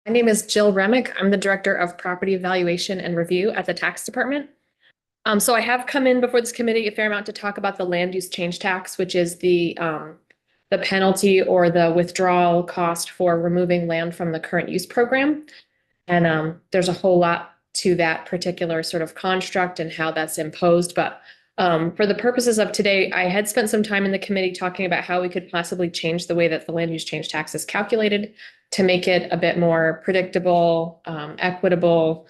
My name is Jill Remick. I'm the Director of Property Evaluation and Review at the Tax Department. So I have come in before this committee a fair amount to talk about the land use change tax, which is the penalty or the withdrawal cost for removing land from the current use program. And there's a whole lot to that particular sort of construct and how that's imposed. But for the purposes of today, I had spent some time in the committee talking about how we could possibly change the way that the land use change tax is calculated to make it a bit more predictable, equitable,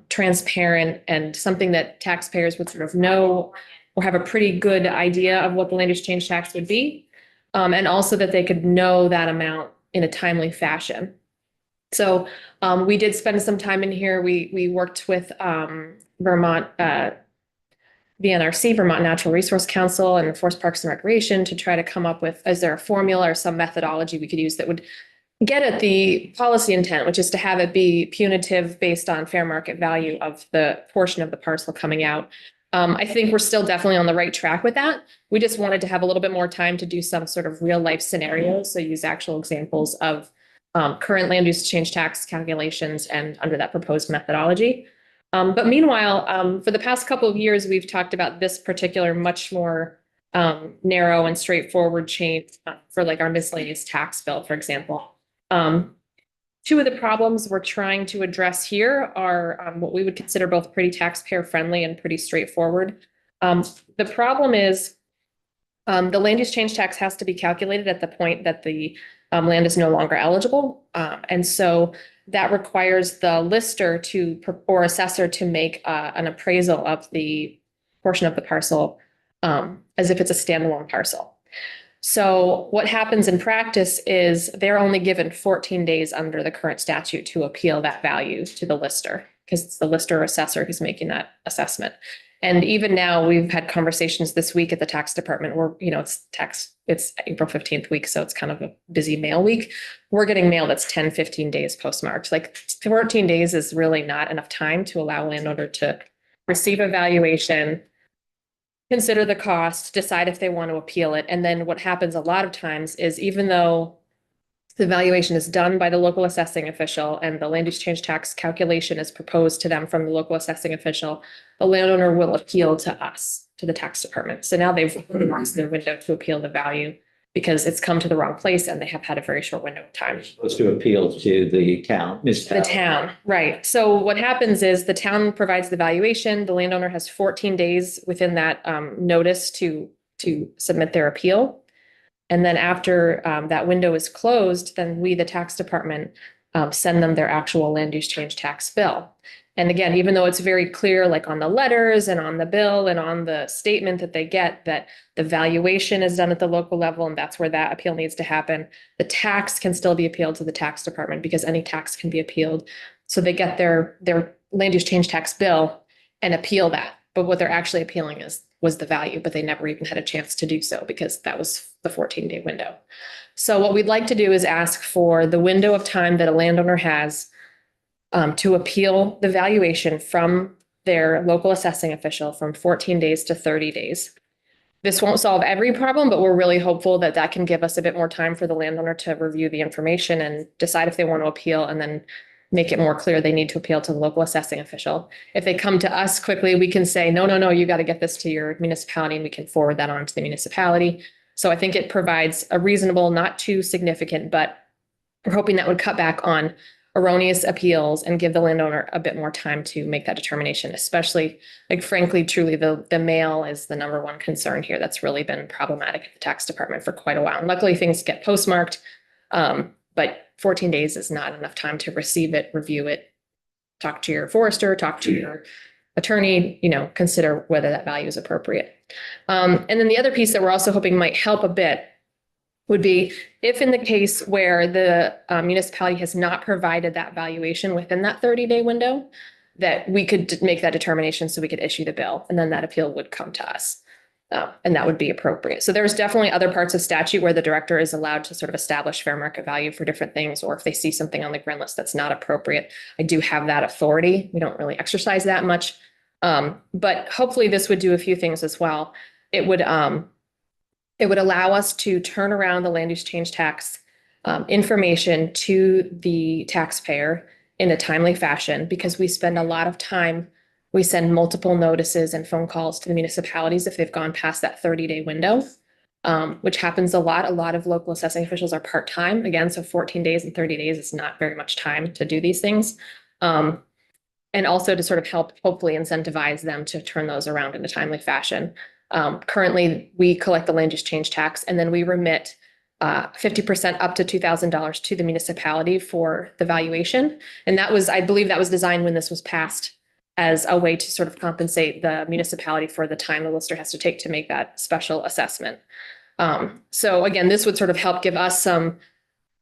transparent, and something that taxpayers would sort of know or have a pretty good idea of what the land use change tax would be. And also that they could know that amount in a timely fashion. So we did spend some time in here. We worked with Vermont, VNRC, Vermont Natural Resource Council, and Forest Parks and Recreation to try to come up with, is there a formula or some methodology we could use that would get at the policy intent, which is to have it be punitive based on fair market value of the portion of the parcel coming out. I think we're still definitely on the right track with that. We just wanted to have a little bit more time to do some sort of real life scenarios. So use actual examples of current land use change tax calculations and under that proposed methodology. But meanwhile, for the past couple of years, we've talked about this particular much more narrow and straightforward change for like our miscellaneous tax bill, for example. Two of the problems we're trying to address here are what we would consider both pretty taxpayer friendly and pretty straightforward. The problem is the land use change tax has to be calculated at the point that the land is no longer eligible. And so that requires the lister or assessor to make an appraisal of the portion of the parcel as if it's a standalone parcel. So what happens in practice is they're only given 14 days under the current statute to appeal that value to the lister, because it's the lister or assessor who's making that assessment. And even now, we've had conversations this week at the tax department where, it's April 15th week, so it's kind of a busy mail week. We're getting mail that's 10, 15 days postmarked. Like 14 days is really not enough time to allow a landowner to receive a valuation, consider the cost, decide if they want to appeal it. And then what happens a lot of times is even though the valuation is done by the local assessing official and the land use change tax calculation is proposed to them from the local assessing official, the landowner will appeal to us, to the tax department. So now they've lost their window to appeal the value because it's come to the wrong place and they have had a very short window of time. Supposed to appeal to the town, The town, right. So what happens is the town provides the valuation. The landowner has 14 days within that notice to submit their appeal. And then after that window is closed, then we, the tax department, send them their actual land use change tax bill. And again, even though it's very clear, like on the letters and on the bill and on the statement that they get, that the valuation is done at the local level and that's where that appeal needs to happen, the tax can still be appealed to the tax department because any tax can be appealed. So they get their land use change tax bill and appeal that. But what they're actually appealing was the value, but they never even had a chance to do so because that was the 14-day window. So what we'd like to do is ask for the window of time that a landowner has to appeal the valuation from their local assessing official from 14 days to 30 days. This won't solve every problem, but we're really hopeful that that can give us a bit more time for the landowner to review the information and decide if they want to appeal and then make it more clear they need to appeal to the local assessing official. If they come to us quickly, we can say, no, you got to get this to your municipality and we can forward that on to the municipality. So I think it provides a reasonable, not too significant, but we're hoping that would cut back on erroneous appeals and give the landowner a bit more time to make that determination, especially like frankly, truly the mail is the number one concern here. That's really been problematic at the tax department for quite a while. And luckily things get postmarked, but 14 days is not enough time to receive it, review it, talk to your forester, talk to your attorney, consider whether that value is appropriate. And then the other piece that we're also hoping might help a bit would be if in the case where the municipality has not provided that valuation within that 30-day window, that we could make that determination so we could issue the bill and then that appeal would come to us. And that would be appropriate. So there's definitely other parts of statute where the director is allowed to sort of establish fair market value for different things, or if they see something on the grant list that's not appropriate, I do have that authority. We don't really exercise that much. But hopefully this would do a few things as well. It would allow us to turn around the land use change tax information to the taxpayer in a timely fashion, because we spend a lot of time. We send multiple notices and phone calls to the municipalities if they've gone past that 30-day window, which happens a lot. A lot of local assessing officials are part-time. Again, so 14 days and 30 days is not very much time to do these things. And also to sort of help hopefully incentivize them to turn those around in a timely fashion. Currently, we collect the land use change tax and then we remit 50% up to $2,000 to the municipality for the valuation. And that was, I believe that was designed when this was passed as a way to sort of compensate the municipality for the time the lister has to take to make that special assessment. So again, this would sort of help give us some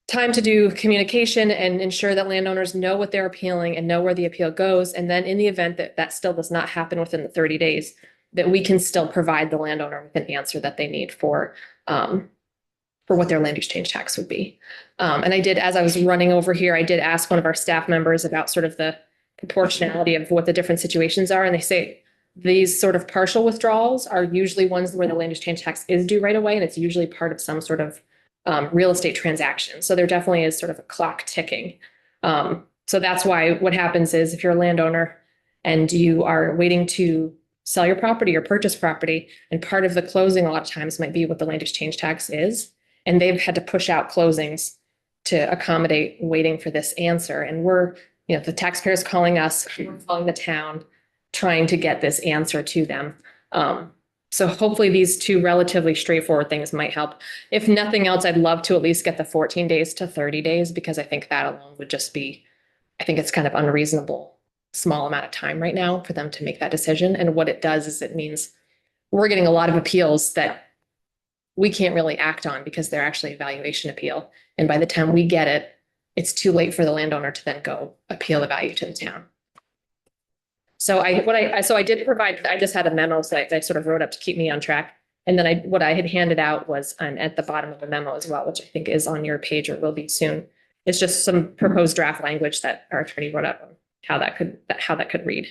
time to do communication and ensure that landowners know what they're appealing and know where the appeal goes. And then in the event that that still does not happen within the 30 days, that we can still provide the landowner with an answer that they need for what their land use change tax would be. And I did, as I was running over here, I did ask one of our staff members about sort of the proportionality of what the different situations are. And they say these sort of partial withdrawals are usually ones where the land use change tax is due right away. And it's usually part of some sort of real estate transaction. So there definitely is sort of a clock ticking. So that's why what happens is if you're a landowner and you are waiting to sell your property or purchase property, and part of the closing a lot of times might be what the land use change tax is, and they've had to push out closings to accommodate waiting for this answer. And we're, the taxpayers calling us, we're calling the town, trying to get this answer to them. So hopefully these two relatively straightforward things might help. If nothing else, I'd love to at least get the 14 days to 30 days, because I think that alone would just be, I think it's kind of unreasonable, small amount of time right now for them to make that decision. And what it does is it means we're getting a lot of appeals that we can't really act on because they're actually a valuation appeal. And by the time we get it, it's too late for the landowner to then go appeal the value to the town. So I did provide, I just had a memo that I sort of wrote up to keep me on track. And then what I had handed out was at the bottom of the memo as well, which I think is on your page or will be soon. It's just some proposed draft language that our attorney wrote up on how that could read.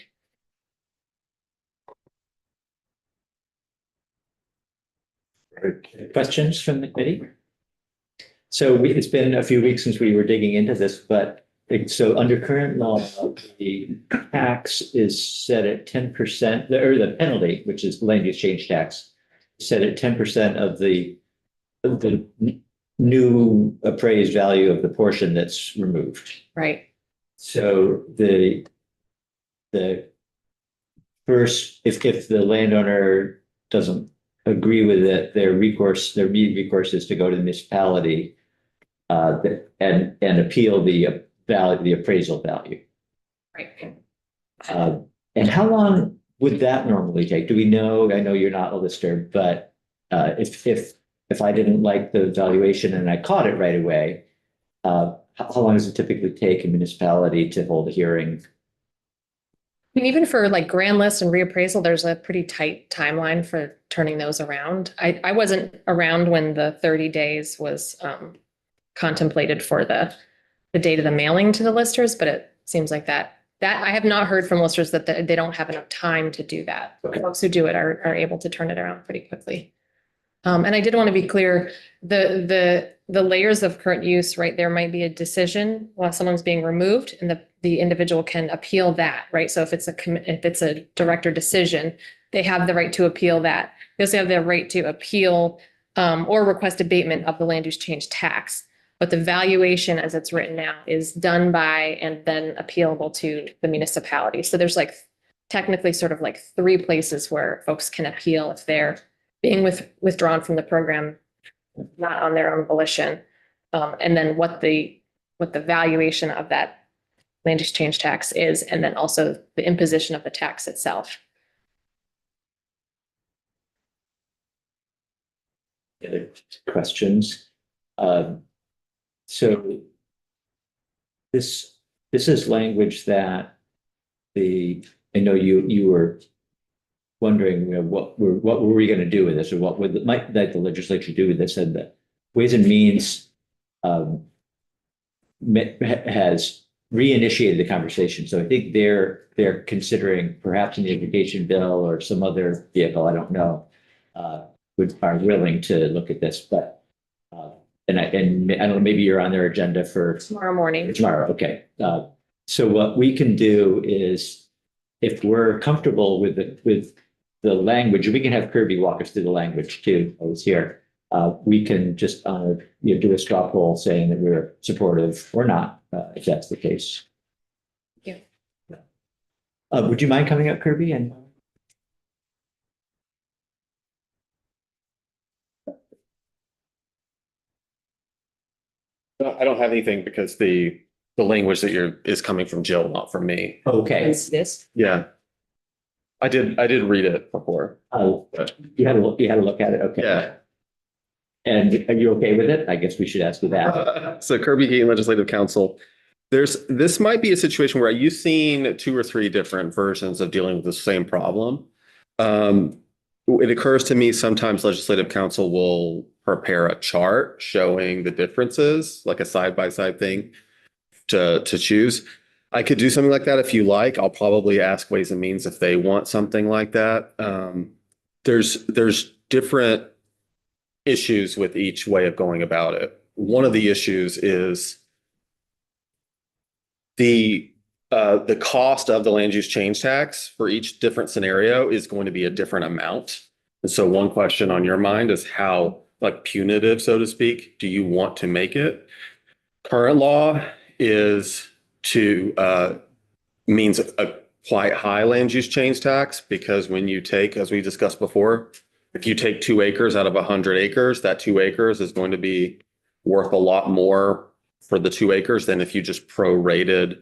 Questions from the committee? So it's been a few weeks since we were digging into this, but so under current law, the tax is set at 10%, or the penalty, which is land use change tax, set at 10% of the new appraised value of the portion that's removed. Right. So the first, if the landowner doesn't agree with it, their immediate recourse is to go to the municipality and appeal the appraisal value. Right. And how long would that normally take? Do we know? I know you're not a lister, but if I didn't like the valuation and I caught it right away, how long does it typically take a municipality to hold a hearing? I mean, even for like grand list and reappraisal, there's a pretty tight timeline for turning those around. I wasn't around when the 30 days was contemplated for the date of the mailing to the listers, but it seems like that I have not heard from listers that they don't have enough time to do that. Okay. Folks who do it are able to turn it around pretty quickly. And I did want to be clear, the layers of current use, right? There might be a decision while someone's being removed and the individual can appeal that, right? So if it's a director decision, they have the right to appeal that. They also have the right to appeal or request abatement of the land use change tax. But the valuation as it's written now is done by and then appealable to the municipality. So there's like technically sort of like 3 places where folks can appeal if they're being withdrawn from the program, not on their own volition. And then what the valuation of that land use change tax is, and then also the imposition of the tax itself. Other questions? So this is language that I know you were wondering, what were we going to do with this, or what might the legislature do with this? And the Ways and Means has reinitiated the conversation. So I think they're considering perhaps an education bill or some other vehicle. I don't know. Are willing to look at this, but and I don't know, maybe you're on their agenda for Tomorrow morning. tomorrow, okay. So what we can do is, if we're comfortable with the language, we can have Kirby walk us through the language too, I was here. We can just, do a straw poll saying that we're supportive or not, if that's the case. Yeah. Would you mind coming up, Kirby? And I don't have anything because the language that is coming from Jill, not from me. okay, This. Yeah. I did read it before. you had a look at it, okay. Yeah. And are you okay with it? I guess we should ask you that. So Kirby Keaton Legislative Council, this might be a situation where you've seen 2 or 3 different versions of dealing with the same problem. It occurs to me sometimes Legislative Council will prepare a chart showing the differences, like a side-by-side thing to choose. I could do something like that if you like. I'll probably ask Ways and Means if they want something like that. There's different issues with each way of going about it. One of the issues is the cost of the land use change tax for each different scenario is going to be a different amount. And so one question on your mind is how, like, punitive, so to speak, do you want to make it? Current law is means a quite high land use change tax, because when you take, as we discussed before, if you take 2 acres out of 100 acres, that 2 acres is going to be worth a lot more for the 2 acres than if you just prorated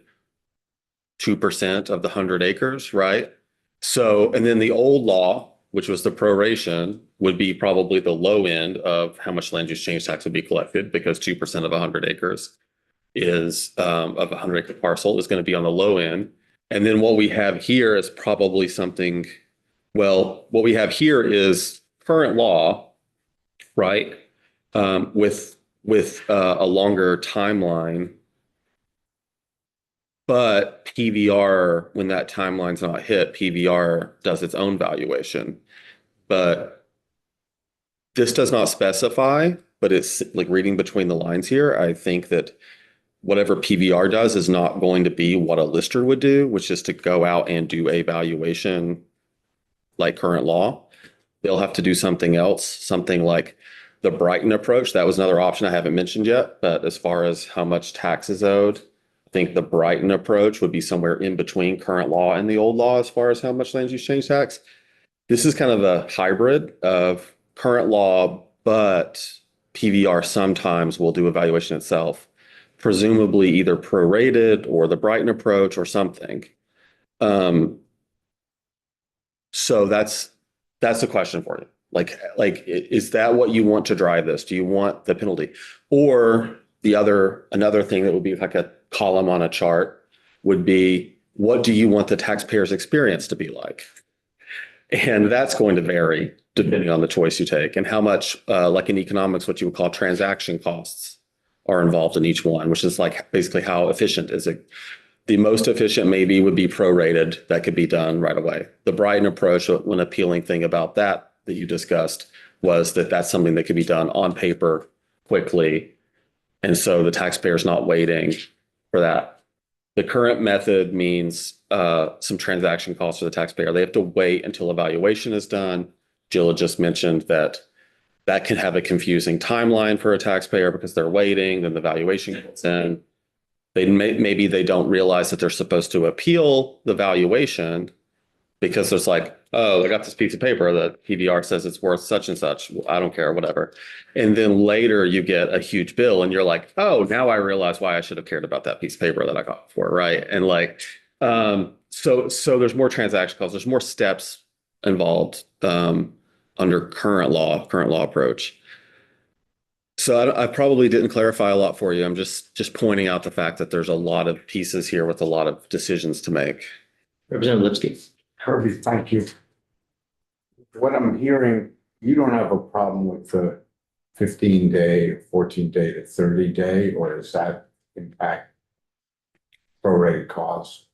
2% of the 100 acres, right? So, and then the old law, which was the proration, would be probably the low end of how much land use change tax would be collected, because 2% of 100 acres is of a 100-acre parcel is going to be on the low end. And then what we have here is probably something, well, what we have here is current law, right? With a longer timeline. But PVR, when that timeline's not hit, PVR does its own valuation. But this does not specify, but it's like reading between the lines here. I think that whatever PVR does is not going to be what a lister would do, which is to go out and do a valuation like current law. They'll have to do something else, something like the Brighton approach. That was another option I haven't mentioned yet, but as far as how much tax is owed, I think the Brighton approach would be somewhere in between current law and the old law as far as how much land use change tax. This is kind of a hybrid of current law, but PVR sometimes will do evaluation itself, presumably either prorated or the Brighton approach or something. So that's the question for you. Like, is that what you want to drive this? Do you want the penalty? Or another thing that would be like a column on a chart would be, what do you want the taxpayer's experience to be like? And that's going to vary depending on the choice you take and how much, like in economics, what you would call transaction costs are involved in each one, which is like basically how efficient is it? The most efficient maybe would be prorated. That could be done right away. The Brighton approach, one appealing thing about that you discussed was that that's something that could be done on paper quickly. And so the taxpayer's not waiting for that. The current method means some transaction costs for the taxpayer. They have to wait until evaluation is done. Jill had just mentioned that can have a confusing timeline for a taxpayer because they're waiting, then the valuation gets in. Maybe they don't realize that they're supposed to appeal the valuation because there's like, oh, I got this piece of paper that PVR says it's worth such and such. I don't care, whatever. And then later you get a huge bill and you're like, oh, now I realize why I should have cared about that piece of paper that I got for, right? And like, so there's more transaction costs, there's more steps involved under current law approach. So I probably didn't clarify a lot for you. I'm just pointing out the fact that there's a lot of pieces here with a lot of decisions to make. Representative Lipsky. Kirby, thank you. What I'm hearing, you don't have a problem with the 15-day, 14-day to 30-day, or does that impact prorated costs?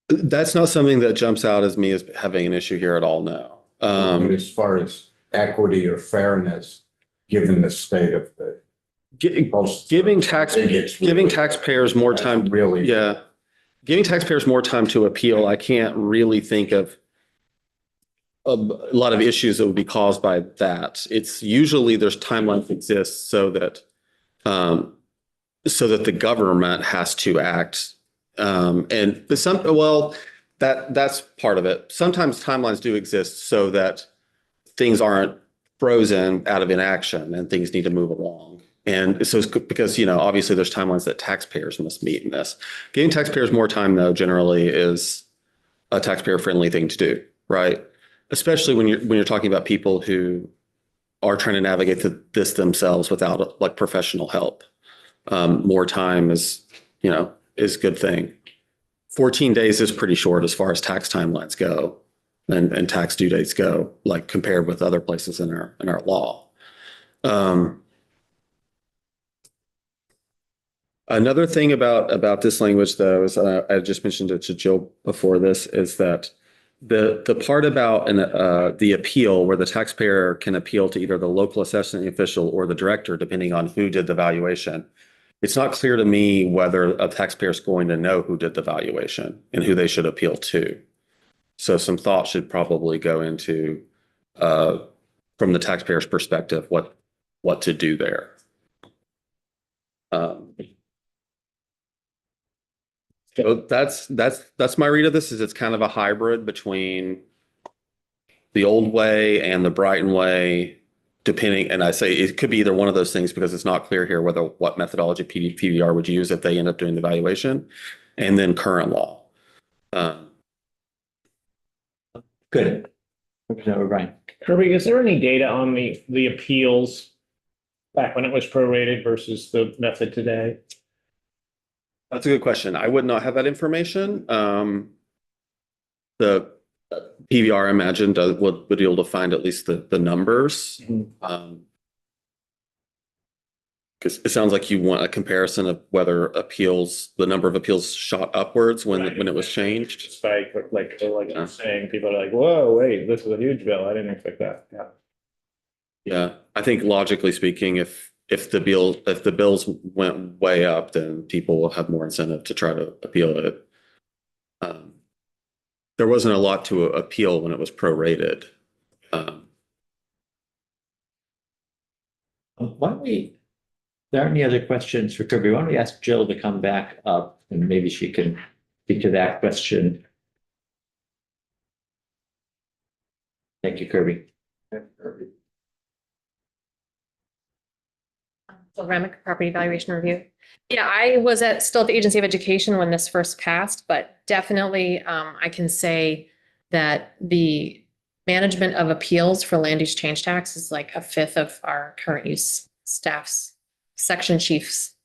That's not something that jumps out as me as having an issue here at all, no. But as far as equity or fairness, given the state of the Giving taxpayers more time. Really. Yeah. Giving taxpayers more time to appeal, I can't really think of a lot of issues that would be caused by that. It's usually there's timelines exist so that the government has to act. And that's part of it. Sometimes timelines do exist so that things aren't frozen out of inaction and things need to move along. And so it's because, obviously there's timelines that taxpayers must meet in this. Giving taxpayers more time, though, generally is a taxpayer friendly thing to do, right? Especially when you're talking about people who are trying to navigate this themselves without like professional help. More time is a good thing. 14 days is pretty short as far as tax timelines go and tax due dates go, like compared with other places in our law. Another thing about this language, though, is I just mentioned it to Jill before this, is that the part about the appeal where the taxpayer can appeal to either the local assessing official or the director, depending on who did the valuation. It's not clear to me whether a taxpayer is going to know who did the valuation and who they should appeal to. So some thought should probably go into, from the taxpayer's perspective, what to do there. So that's my read of this. Is it's kind of a hybrid between the old way and the Brighton way, depending. And I say it could be either one of those things because it's not clear here what methodology PBR would use if they end up doing the valuation, and then current law. Good. Representative O'Brien. Kirby, is there any data on the appeals back when it was prorated versus the method today? That's a good question. I would not have that information. The PVR, I imagine, would be able to find at least the numbers. Because it sounds like you want a comparison of whether the number of appeals shot upwards when it was changed. Spike, like I'm saying, people are like, whoa, wait, this is a huge bill. I didn't expect that. Yeah. Yeah, I think logically speaking, if the bills went way up, then people will have more incentive to try to appeal it. There wasn't a lot to appeal when it was prorated. There aren't any other questions for Kirby. Why don't we ask Jill to come back up and maybe she can speak to that question. Thank you, Kirby. So Remick Property Valuation Review. Yeah, I was still at the Agency of Education when this first passed, but definitely I can say that the management of appeals for land use change tax is like a fifth of our current use staff's section chief's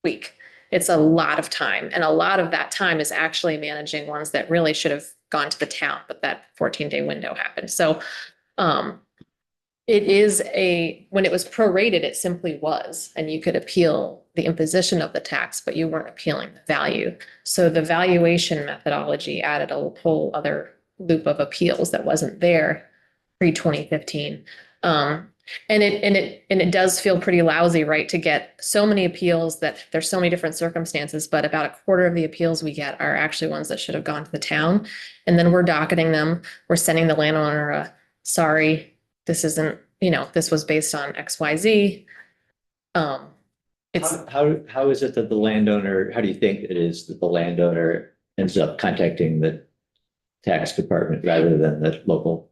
week. It's a lot of time, and a lot of that time is actually managing ones that really should have gone to the town, but that 14-day window happened. So it is when it was prorated, it simply was, and you could appeal the imposition of the tax, but you weren't appealing the value. So the valuation methodology added a whole other loop of appeals that wasn't there pre-2015. And it does feel pretty lousy, right, to get so many appeals that there's so many different circumstances, but about a quarter of the appeals we get are actually ones that should have gone to the town. And then we're docketing them. We're sending the landowner sorry, this isn't, this was based on XYZ. It's How is it that the landowner, how do you think it is that the landowner ends up contacting the tax department rather than the local?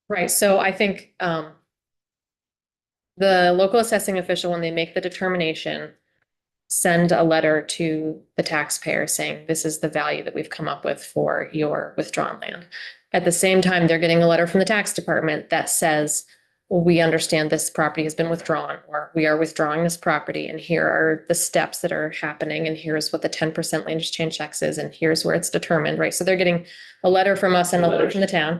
right. So I think the local assessing official, when they make the determination, send a letter to the taxpayer saying, this is the value that we've come up with for your withdrawn land. At the same time, they're getting a letter from the tax department that says, well, we understand this property has been withdrawn, or we are withdrawing this property, and here are the steps that are happening, and here's what the 10% land use change tax is, and here's where it's determined, right? So they're getting a letter from us and a letter from the town.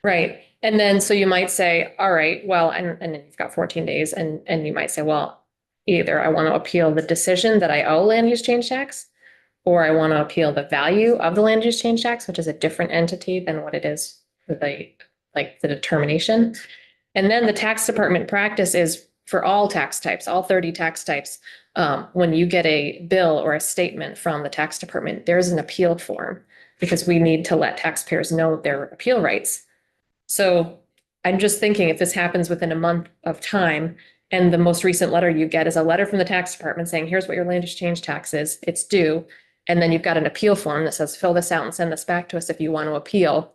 Right. And then, so you might say, all right, well, and then you've got 14 days, and you might say, well, either I want to appeal the decision that I owe land use change tax, or I want to appeal the value of the land use change tax, which is a different entity than what it is for the determination. And then the tax department practice is for all tax types, all 30 tax types, when you get a bill or a statement from the tax department, there's an appeal form because we need to let taxpayers know their appeal rights. So I'm just thinking if this happens within a month of time and the most recent letter you get is a letter from the tax department saying, here's what your land use change tax is, it's due. And then you've got an appeal form that says, fill this out and send this back to us if you want to appeal.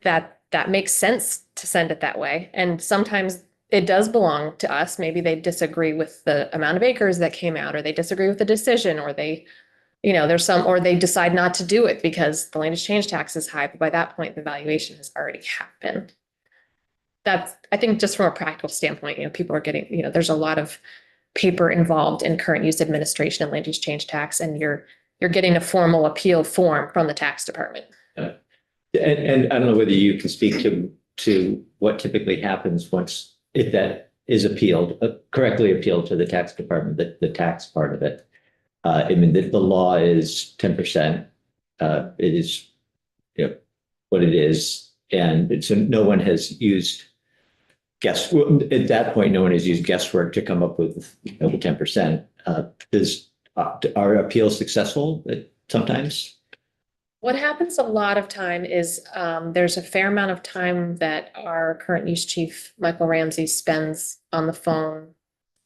That makes sense to send it that way. And sometimes it does belong to us. Maybe they disagree with the amount of acres that came out, or they disagree with the decision, or they, there's some, or they decide not to do it because the land use change tax is high, but by that point, the valuation has already happened. That's, I think just from a practical standpoint, people are getting, there's a lot of paper involved in current use administration and land use change tax, and you're getting a formal appeal form from the tax department. And I don't know whether you can speak to what typically happens once, if that is appealed, correctly appealed to the tax department, the tax part of it. I mean, the law is 10%. It is what it is. And so no one has used at that point, no one has used guesswork to come up with the 10%. Are appeals successful sometimes? What happens a lot of time is there's a fair amount of time that our current use chief, Michael Ramsey, spends on the phone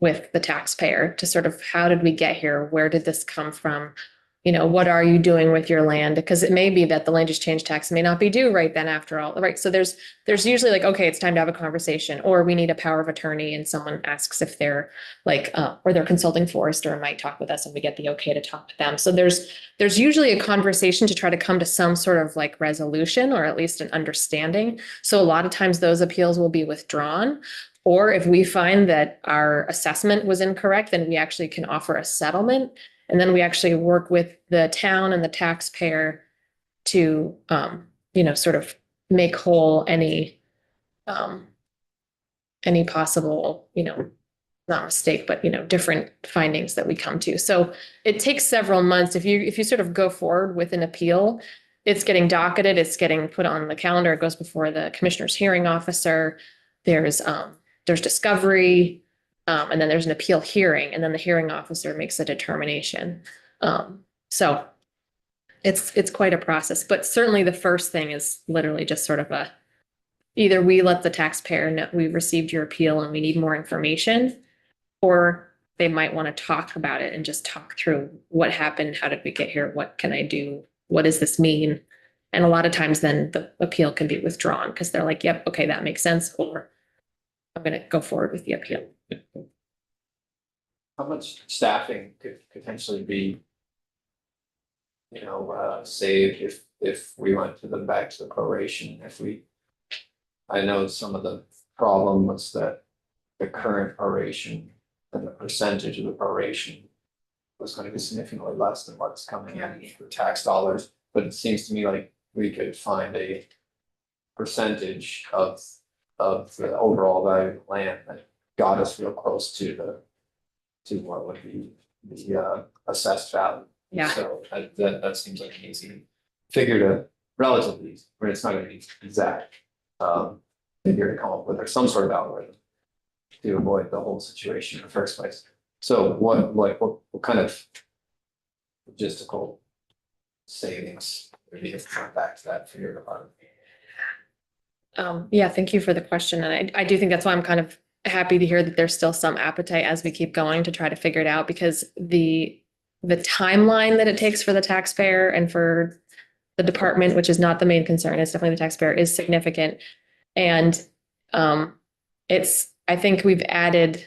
with the taxpayer to sort of, how did we get here? Where did this come from? What are you doing with your land? Because it may be that the land use change tax may not be due right then after all, right? So there's usually like, okay, it's time to have a conversation, or we need a power of attorney and someone asks if they're like, or they're consulting forester and might talk with us and we get the okay to talk to them. So there's usually a conversation to try to come to some sort of like resolution or at least an understanding. So a lot of times those appeals will be withdrawn. Or if we find that our assessment was incorrect, then we actually can offer a settlement. And then we actually work with the town and the taxpayer to, sort of make whole any possible, not mistake, but, different findings that we come to. So it takes several months. If you sort of go forward with an appeal, it's getting docketed, it's getting put on the calendar, it goes before the commissioner's hearing officer. There's discovery. And then there's an appeal hearing, and then the hearing officer makes a determination. So it's quite a process, but certainly the first thing is literally just sort of either we let the taxpayer know we've received your appeal and we need more information, or they might want to talk about it and just talk through what happened, how did we get here, what can I do, what does this mean? And a lot of times then the appeal can be withdrawn because they're like, yep, okay, that makes sense, or I'm going to go forward with the appeal. How much staffing could potentially be, saved if we went back to the proration? I know some of the problem was that the current proration and the percentage of the proration was going to be significantly less than what's coming in for tax dollars. But it seems to me like we could find a percentage of the overall value of the land that got us real close to what would be the assessed value. Yeah. So that seems like an easy figure to relatively easy, but it's not going to be exact. Figure to come up with, or some sort of algorithm to avoid the whole situation in the first place. So what kind of logistical savings would be if we went back to that figure about it? Yeah, thank you for the question. And I do think that's why I'm kind of happy to hear that there's still some appetite as we keep going to try to figure it out, because the timeline that it takes for the taxpayer and for the department, which is not the main concern, it's definitely the taxpayer, is significant. And I think we've added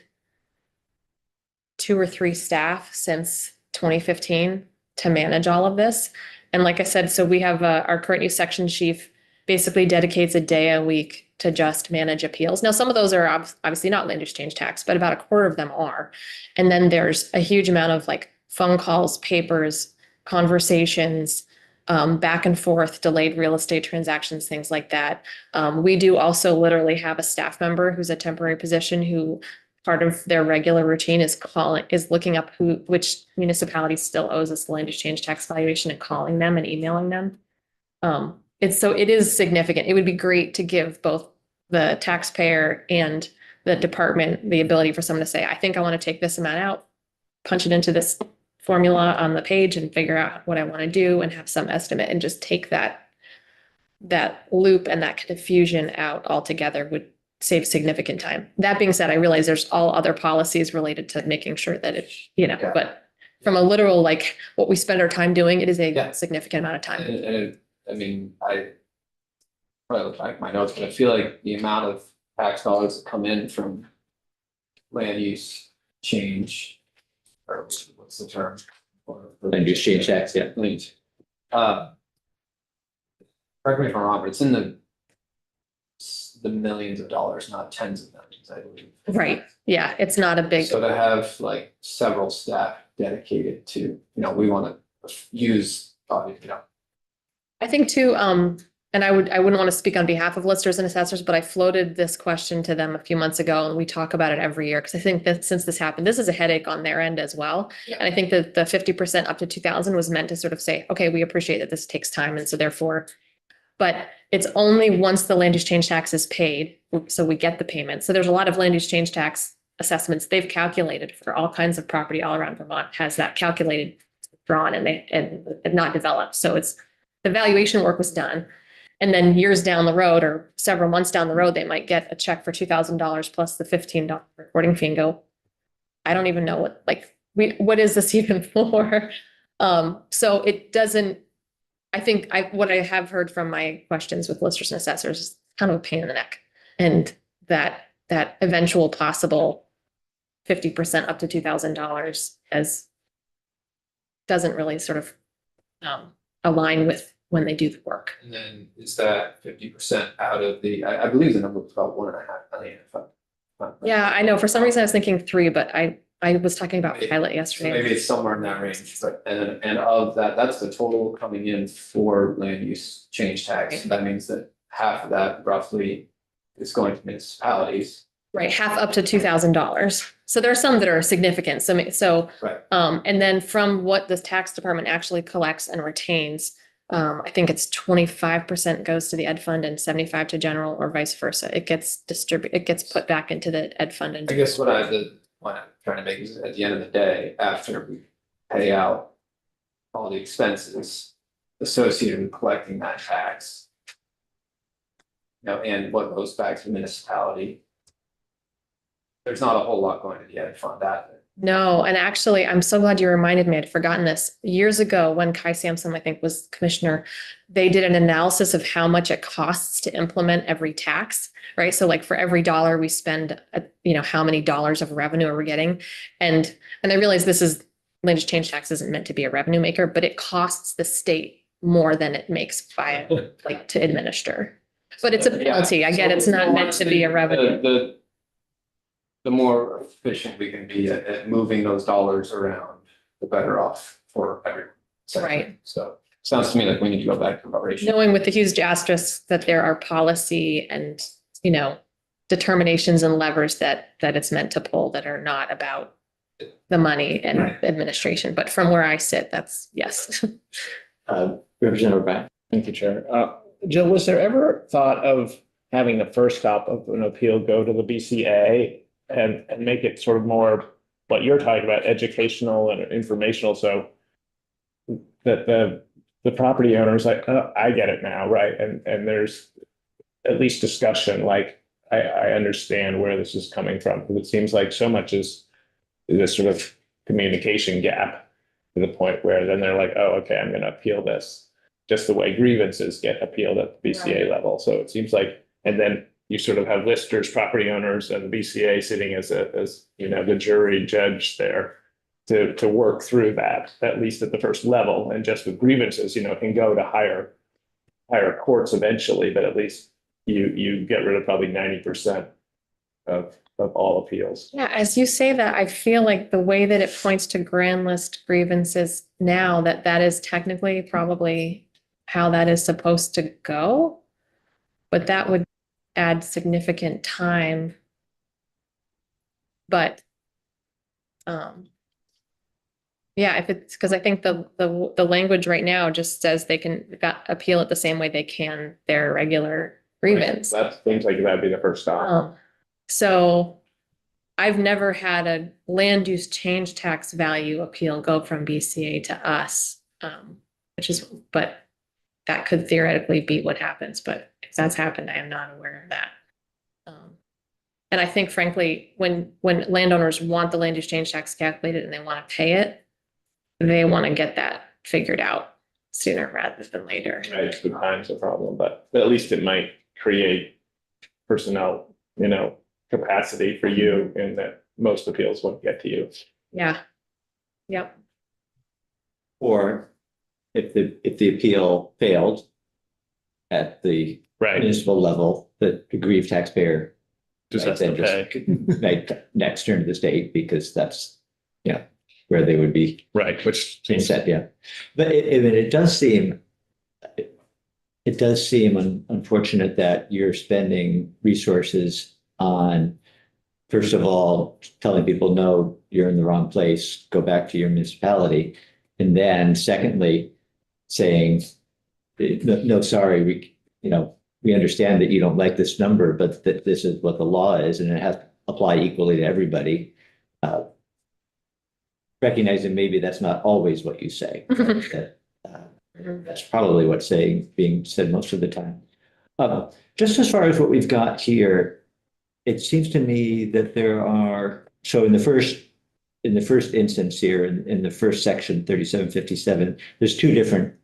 2 or 3 staff since 2015 to manage all of this. And like I said, so we have our current use section chief basically dedicates a day a week to just manage appeals. Now, some of those are obviously not land use change tax, but about a quarter of them are. And then there's a huge amount of like phone calls, papers, conversations, back and forth, delayed real estate transactions, things like that. We do also literally have a staff member who's a temporary position who part of their regular routine is looking up which municipality still owes us the land use change tax valuation and calling them and emailing them. It is significant. It would be great to give both the taxpayer and the department the ability for someone to say, I think I want to take this amount out, punch it into this formula on the page and figure out what I want to do and have some estimate and just take that loop and that confusion out altogether would save significant time. That being said, I realize there's all other policies related to making sure that it, Yeah. but from a literal, like what we spend our time doing, it is Yeah. a significant amount of time. I mean, I probably look back at my notes, but I feel like the amount of tax dollars that come in from land use change, or what's the term? Land use change tax, yeah. Land. Correct me if I'm wrong, but it's in the millions of dollars, not tens of millions, I believe. Right. Yeah, it's not a big, So to have like several staff dedicated to, we want to use, I think too, and I wouldn't want to speak on behalf of listers and assessors, but I floated this question to them a few months ago and we talk about it every year. Cause I think that since this happened, this is a headache on their end as well. And I think that the 50% up to 2,000 was meant to sort of say, okay, we appreciate that this takes time. And so therefore, but it's only once the land use change tax is paid, so we get the payment. So there's a lot of land use change tax assessments they've calculated for all kinds of property all around Vermont, has that calculated, drawn and not developed. So it's the valuation work was done. And then years down the road or several months down the road, they might get a check for $2,000 plus the $15 recording fee and go, I don't even know what is this even for? So it doesn't, I think what I have heard from my questions with listers and assessors is kind of a pain in the neck. And that eventual possible 50% up to $2,000 as doesn't really sort of align with when they do the work. And then is that 50% out of I believe the number was about 1.5 million. Yeah, I know. For some reason I was thinking 3, but I was talking about pilot yesterday. Maybe it's somewhere in that range, but, and of that, that's the total coming in for land use change tax. That means that half of that roughly is going to municipalities. Right, half up to $2,000. So there are some that are significant. So, Right. And then from what the tax department actually collects and retains, I think it's 25% goes to the ed fund and 75 to general or vice versa. It gets it gets put back into the ed fund. And I guess what I'm trying to make is at the end of the day, after we pay out all the expenses associated with collecting that tax, and what goes back to the municipality, there's not a whole lot going to the ed fund that. No, and actually, I'm so glad you reminded me. I'd forgotten this. Years ago, when Kai Sampson, I think, was commissioner, they did an analysis of how much it costs to implement every tax, right? So like for every dollar we spend, how many dollars of revenue are we getting? And I realize land use change tax isn't meant to be a revenue maker, but it costs the state more than it makes to administer. But it's a penalty. I get it's not meant to be a revenue. The more efficient we can be at moving those dollars around, the better off for everyone. Right. So sounds to me like we need to go back to proration. Knowing with the huge asterisk that there are policy and, determinations and levers that it's meant to pull that are not about the money and administration. But from where I sit, that's yes. Representative Brown. Thank you, Chair. Jill, was there ever thought of having the first stop of an appeal go to the BCA and make it sort of more what you're talking about, educational and informational, so that the property owner's like, oh, I get it now, right? And there's at least discussion, like I understand where this is coming from, because it seems like so much is this sort of communication gap to the point where then they're like, oh, okay, I'm going to appeal this, just the way grievances get appealed at the BCA level. So it seems like, and then you sort of have listers, property owners, and the BCA sitting as the jury judge there to work through that, at least at the first level. And just with grievances, it can go to higher courts eventually, but at least you get rid of probably 90% of all appeals. Yeah, as you say that, I feel like the way that it points to grand list grievances now, that is technically probably how that is supposed to go. But that would add significant time. But if it's because I think the language right now just says they can appeal it the same way they can their regular grievance. That seems like that'd be the first stop. So I've never had a land use change tax value appeal go from BCA to us. But that could theoretically be what happens, but if that's happened, I am not aware of that. And I think frankly, when landowners want the land use change tax calculated and they want to pay it, they want to get that figured out sooner rather than later. Right, the time's a problem, but at least it might create personnel, capacity for you in that most appeals won't get to you. Yeah. Yep. Or if the appeal failed at the Right, municipal level, the aggrieved taxpayer just might has to then pay. might next turn to the state because that's, where they would be Right, which set, yeah. But it does seem, unfortunate that you're spending resources on, first of all, telling people, no, you're in the wrong place, go back to your municipality. And then secondly, saying, no, sorry, we understand that you don't like this number, but that this is what the law is and it has to apply equally to everybody. Recognizing maybe that's not always what you say. That's probably what's being said most of the time. Just as far as what we've got here, it seems to me that there are, so in the first instance here, in the first section, 3757, there's two different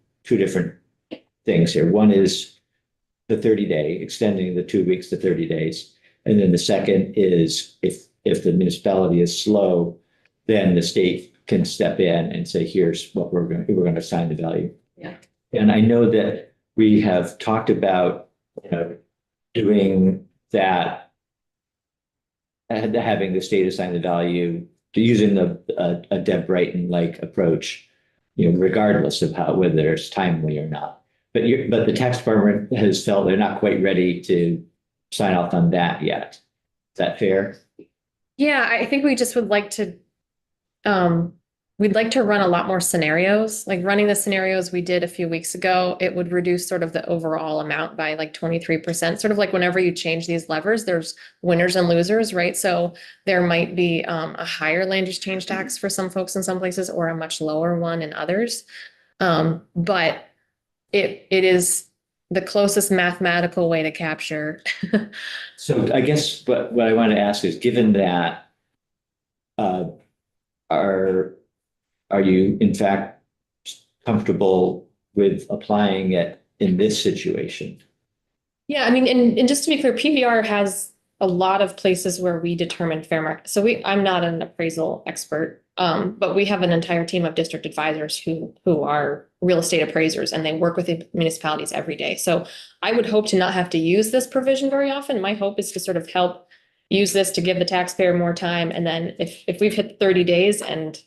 things here. One is the 30-day, extending the 2 weeks to 30 days. And then the second is if the municipality is slow, then the state can step in and say, here's what we're going to assign the value. Yeah. And I know that we have talked about, doing that, having the state assign the value, using a Deb Brighton-like approach, regardless of whether it's timely or not. But the tax department has felt they're not quite ready to sign off on that yet. Is that fair? Yeah, I think we just would like to, we'd like to run a lot more scenarios, like running the scenarios we did a few weeks ago. It would reduce sort of the overall amount by like 23%, sort of like whenever you change these levers, there's winners and losers, right? So there might be a higher land use change tax for some folks in some places or a much lower one in others. But it is the closest mathematical way to capture. So I guess what I want to ask is, given that, are you in fact comfortable with applying it in this situation? Yeah, I mean, and just to be clear, PVR has a lot of places where we determine fair market. So I'm not an appraisal expert, but we have an entire team of district advisors who are real estate appraisers, and they work with the municipalities every day. So I would hope to not have to use this provision very often. My hope is to sort of help use this to give the taxpayer more time. And then if we've hit 30 days and,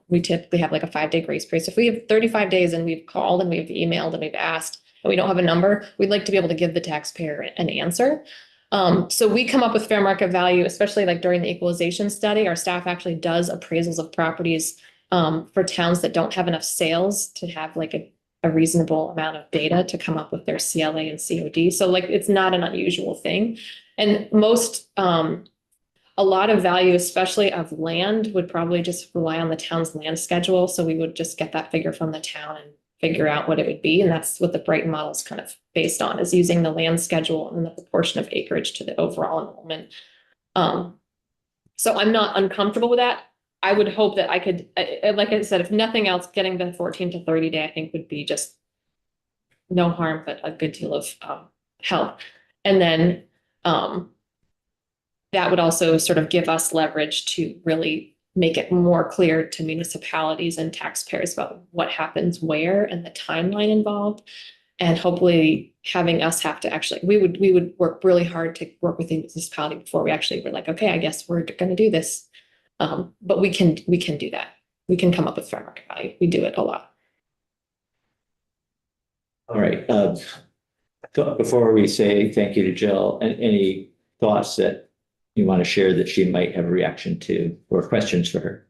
we typically have like a 5-day grace period. So if we have 35 days and we've called and we've emailed and we've asked and we don't have a number, we'd like to be able to give the taxpayer an answer. So we come up with fair market value, especially like during the equalization study. Our staff actually does appraisals of properties for towns that don't have enough sales to have like a reasonable amount of data to come up with their CLA and COD. So like, it's not an unusual thing. And a lot of value, especially of land, would probably just rely on the town's land schedule. So we would just get that figure from the town and figure out what it would be. And that's what the Brighton model is kind of based on, is using the land schedule and the proportion of acreage to the overall enrollment. So I'm not uncomfortable with that. I would hope that I could, like I said, if nothing else, getting the 14 to 30 day, I think would be just no harm, but a good deal of help. And then that would also sort of give us leverage to really make it more clear to municipalities and taxpayers about what happens where and the timeline involved. And hopefully having us have to actually, we would work really hard to work with the municipality before we actually were like, okay, I guess we're going to do this. But we can do that. We can come up with fair market value. We do it a lot. All right. Before we say thank you to Jill, any thoughts that you want to share that she might have a reaction to, or questions for her?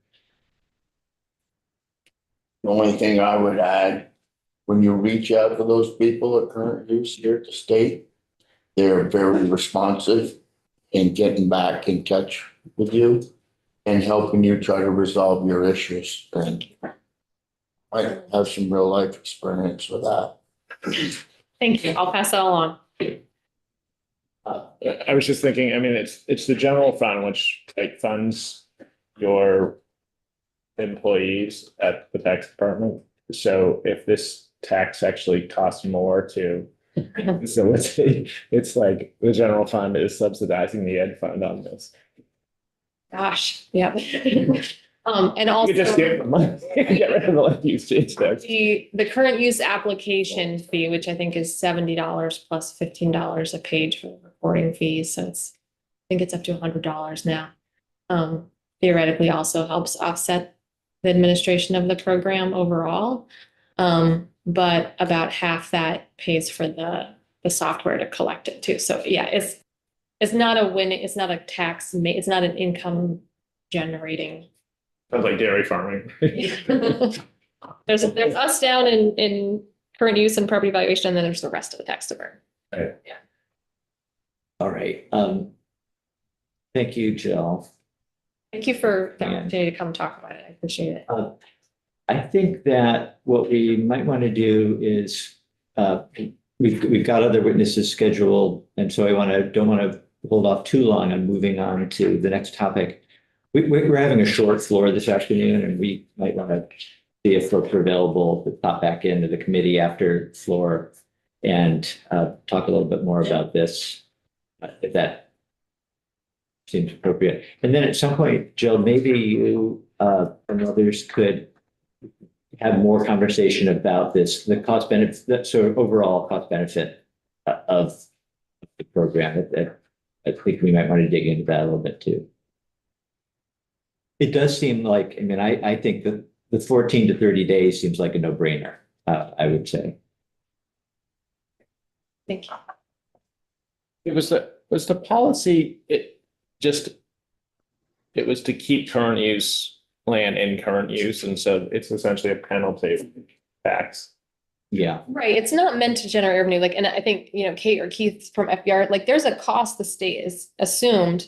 The only thing I would add, when you reach out to those people at current use here at the state, they're very responsive in getting back in touch with you and helping you try to resolve your issues. And I have some real life experience with that. Thank you. I'll pass that along. I was just thinking, I mean, it's the general fund, which like funds your employees at the tax department. So if this tax actually costs more to facilitate, it's like the general fund is subsidizing the ed fund on this. Gosh, yeah. And You just give also them money, get rid of the land use change tax. the current use application fee, which I think is $70 plus $15 a page for the recording fees. So I think it's up to $100 now. Theoretically also helps offset the administration of the program overall. But about half that pays for the software to collect it too. So yeah, it's not a win, it's not a tax, it's not an income generating. Sounds like dairy farming. There's us down in current use and property valuation, and then there's the rest of the tax department. All right. Thank you, Jill. Thank you for the Yeah. opportunity to come talk about it. I appreciate it. I think that what we might want to do is, we've got other witnesses scheduled, and so don't want to hold off too long on moving on to the next topic. We're having a short floor this afternoon, and we might want to see if folks are available to pop back into the committee after floor and talk a little bit more about this, if that seems appropriate. And then at some point, Jill, maybe you and others could have more conversation about this, the cost benefit, so overall cost benefit of the program. I think we might want to dig into that a little bit too. It does seem like, I mean, I think that the 14 to 30 days seems like a no-brainer, I would say. Thank you. It was the policy, it was to keep current use land in current use, and so it's essentially a penalty tax. Yeah, Right. It's not meant to generate revenue. Like, and I think, Kate or Keith from FBR, like there's a cost the state is assumed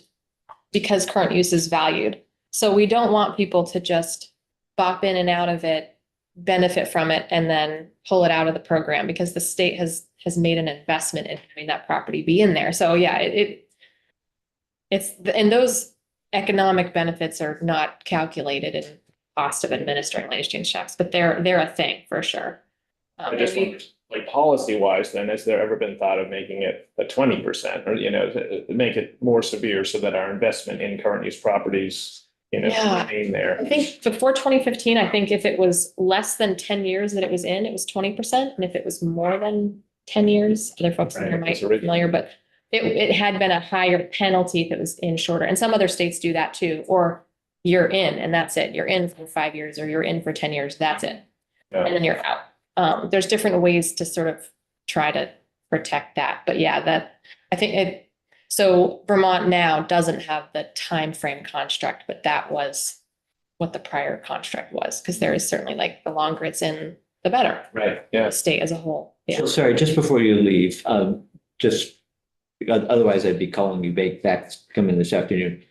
because current use is valued. So we don't want people to just bop in and out of it, benefit from it, and then pull it out of the program because the state has made an investment in having that property be in there. So yeah, and those economic benefits are not calculated in cost of administering land exchange tax, but they're a thing for sure. I just wondered, like policy wise, then has there ever been thought of making it a 20% or, to make it more severe so that our investment in current use properties, Yeah. remain there? I think before 2015, I think if it was less than 10 years that it was in, it was 20%. And if it was more than 10 years, other folks in here Right, might it's be original. familiar, but it had been a higher penalty if it was in shorter. And some other states do that too, or you're in and that's it. You're in for 5 years or you're in for 10 years, that's it. And then you're out. There's different ways to sort of try to protect that. But yeah, I think so Vermont now doesn't have the time frame construct, but that was what the prior construct was, because there is certainly like the longer it's in, the better. Right, The yeah. state as a whole. Yeah. so sorry, just before you leave, just otherwise I'd be calling you back to come in this afternoon.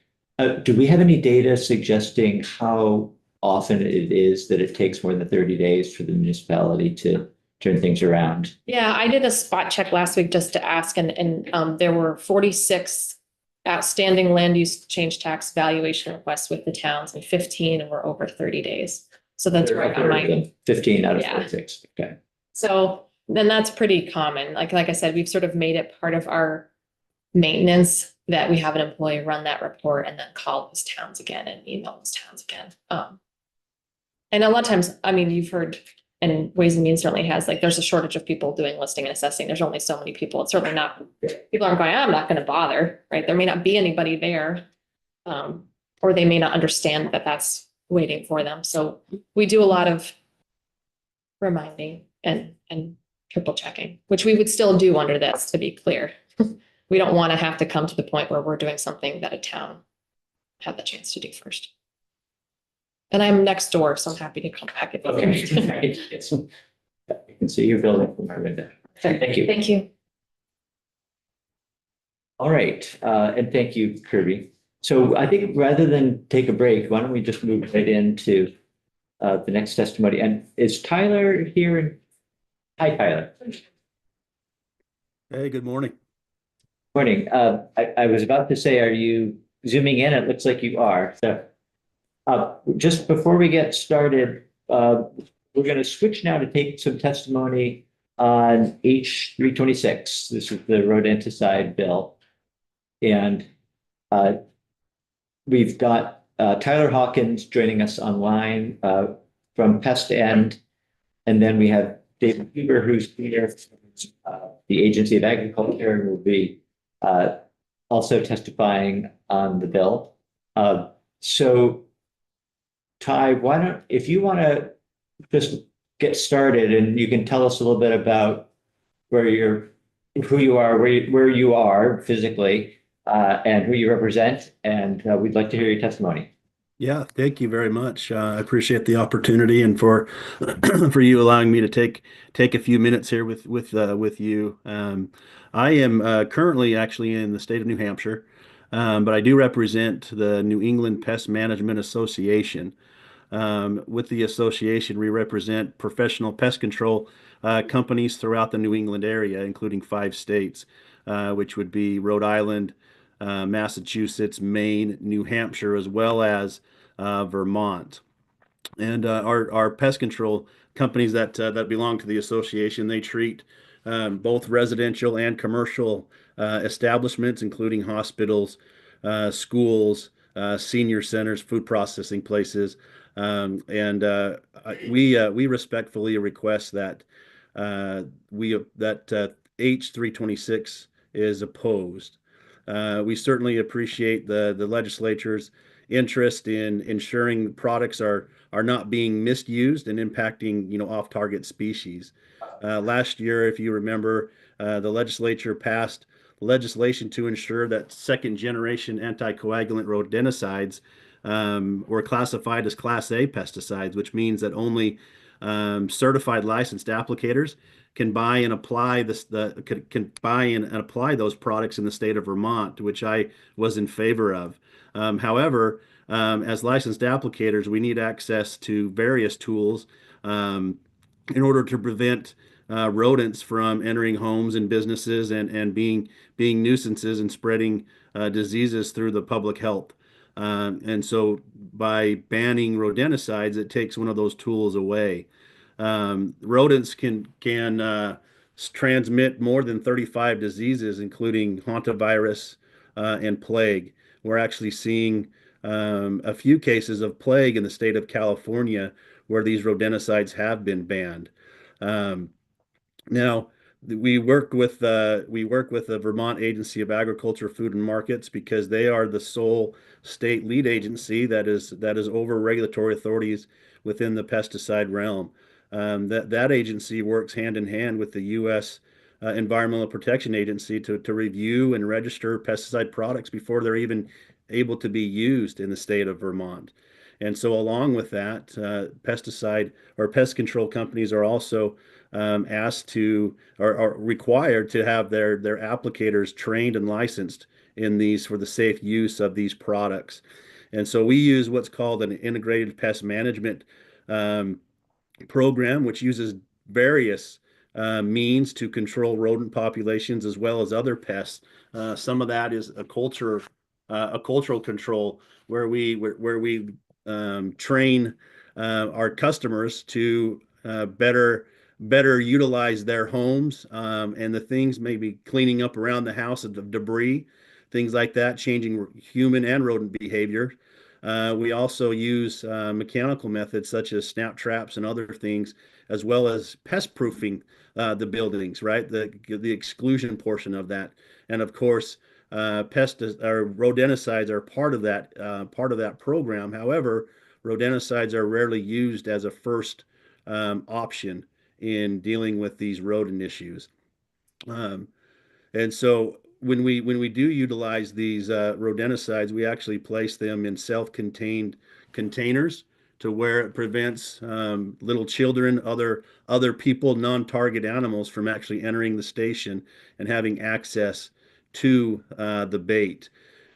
Do we have any data suggesting how often it is that it takes more than 30 days for the municipality to turn things around? Yeah, I did a spot check last week just to ask, and there were 46 outstanding land use change tax valuation requests with the towns, and 15 were over 30 days. So that's right on my, 15 out of Yeah. 46, okay. so then that's pretty common. Like I said, we've sort of made it part of our maintenance that we have an employee run that report and then call those towns again and email those towns again. And a lot of times, I mean, you've heard, and Ways and Means certainly has, like, there's a shortage of people doing listing and assessing. There's only so many people. It's certainly not, people aren't going, I'm not going to bother, right? There may not be anybody there. Or they may not understand that that's waiting for them. So we do a lot of reminding and triple checking, which we would still do under this, to be clear. We don't want to have to come to the point where we're doing something that a town had the chance to do first. And I'm next door, so I'm happy to come back. if Okay. you're- Yes. You can see your building from my window. Thank you. Thank you. All right, and thank you, Kirby. So I think rather than take a break, why don't we just move right into the next testimony? And is Tyler here? Hi, Tyler. Hey, good morning. Morning. I was about to say, are you zooming in? It looks like you are. So just before we get started, we're going to switch now to take some testimony on H 326. This is the rodenticide bill. And we've got Tyler Hawkins joining us online from Pest End. And then we have David Huber, who's here, the Agency of Agriculture, and will be also testifying on the bill. So Ty, if you want to just get started, and you can tell us a little bit about who you are, where you are physically, and who you represent, and we'd like to hear your testimony. Yeah, thank you very much. I appreciate the opportunity and for for you allowing me to take a few minutes here with you. I am currently actually in the state of New Hampshire, but I do represent the New England Pest Management Association. With the association, we represent professional pest control companies throughout the New England area, including 5 states, which would be Rhode Island, Massachusetts, Maine, New Hampshire, as well as Vermont. And our pest control companies that belong to the association, they treat both residential and commercial establishments, including hospitals, schools, senior centers, food processing places. We respectfully request that H 326 is opposed. We certainly appreciate the legislature's interest in ensuring products are not being misused and impacting, off-target species. Last year, if you remember, the legislature passed legislation to ensure that second-generation anticoagulant rodenticides were classified as Class A pesticides, which means that only certified licensed applicators can buy and apply those products in the state of Vermont, which I was in favor of. However, as licensed applicators, we need access to various tools in order to prevent rodents from entering homes and businesses and being nuisances and spreading diseases through the public health. And so by banning rodenticides, it takes one of those tools away. Rodents can transmit more than 35 diseases, including hantavirus and plague. We're actually seeing a few cases of plague in the state of California where these rodenticides have been banned. Now, we work with the Vermont Agency of Agriculture, Food and Markets because they are the sole state lead agency that is over regulatory authorities within the pesticide realm. That agency works hand in hand with the U.S. Environmental Protection Agency to review and register pesticide products before they're even able to be used in the state of Vermont. And so along with that, pesticide or pest control companies are also asked to or are required to have their applicators trained and licensed in these for the safe use of these products. And so we use what's called an integrated pest management program, which uses various means to control rodent populations as well as other pests. Some of that is a cultural control where we train our customers to better utilize their homes and the things, maybe cleaning up around the house of debris, things like that, changing human and rodent behavior. We also use mechanical methods such as snap traps and other things, as well as pest proofing the buildings, right? The exclusion portion of that. And of course, rodenticides are part of that program. However, rodenticides are rarely used as a first option in dealing with these rodent issues. And so when we do utilize these rodenticides, we actually place them in self-contained containers to where it prevents little children, other people, non-target animals from actually entering the station and having access to the bait.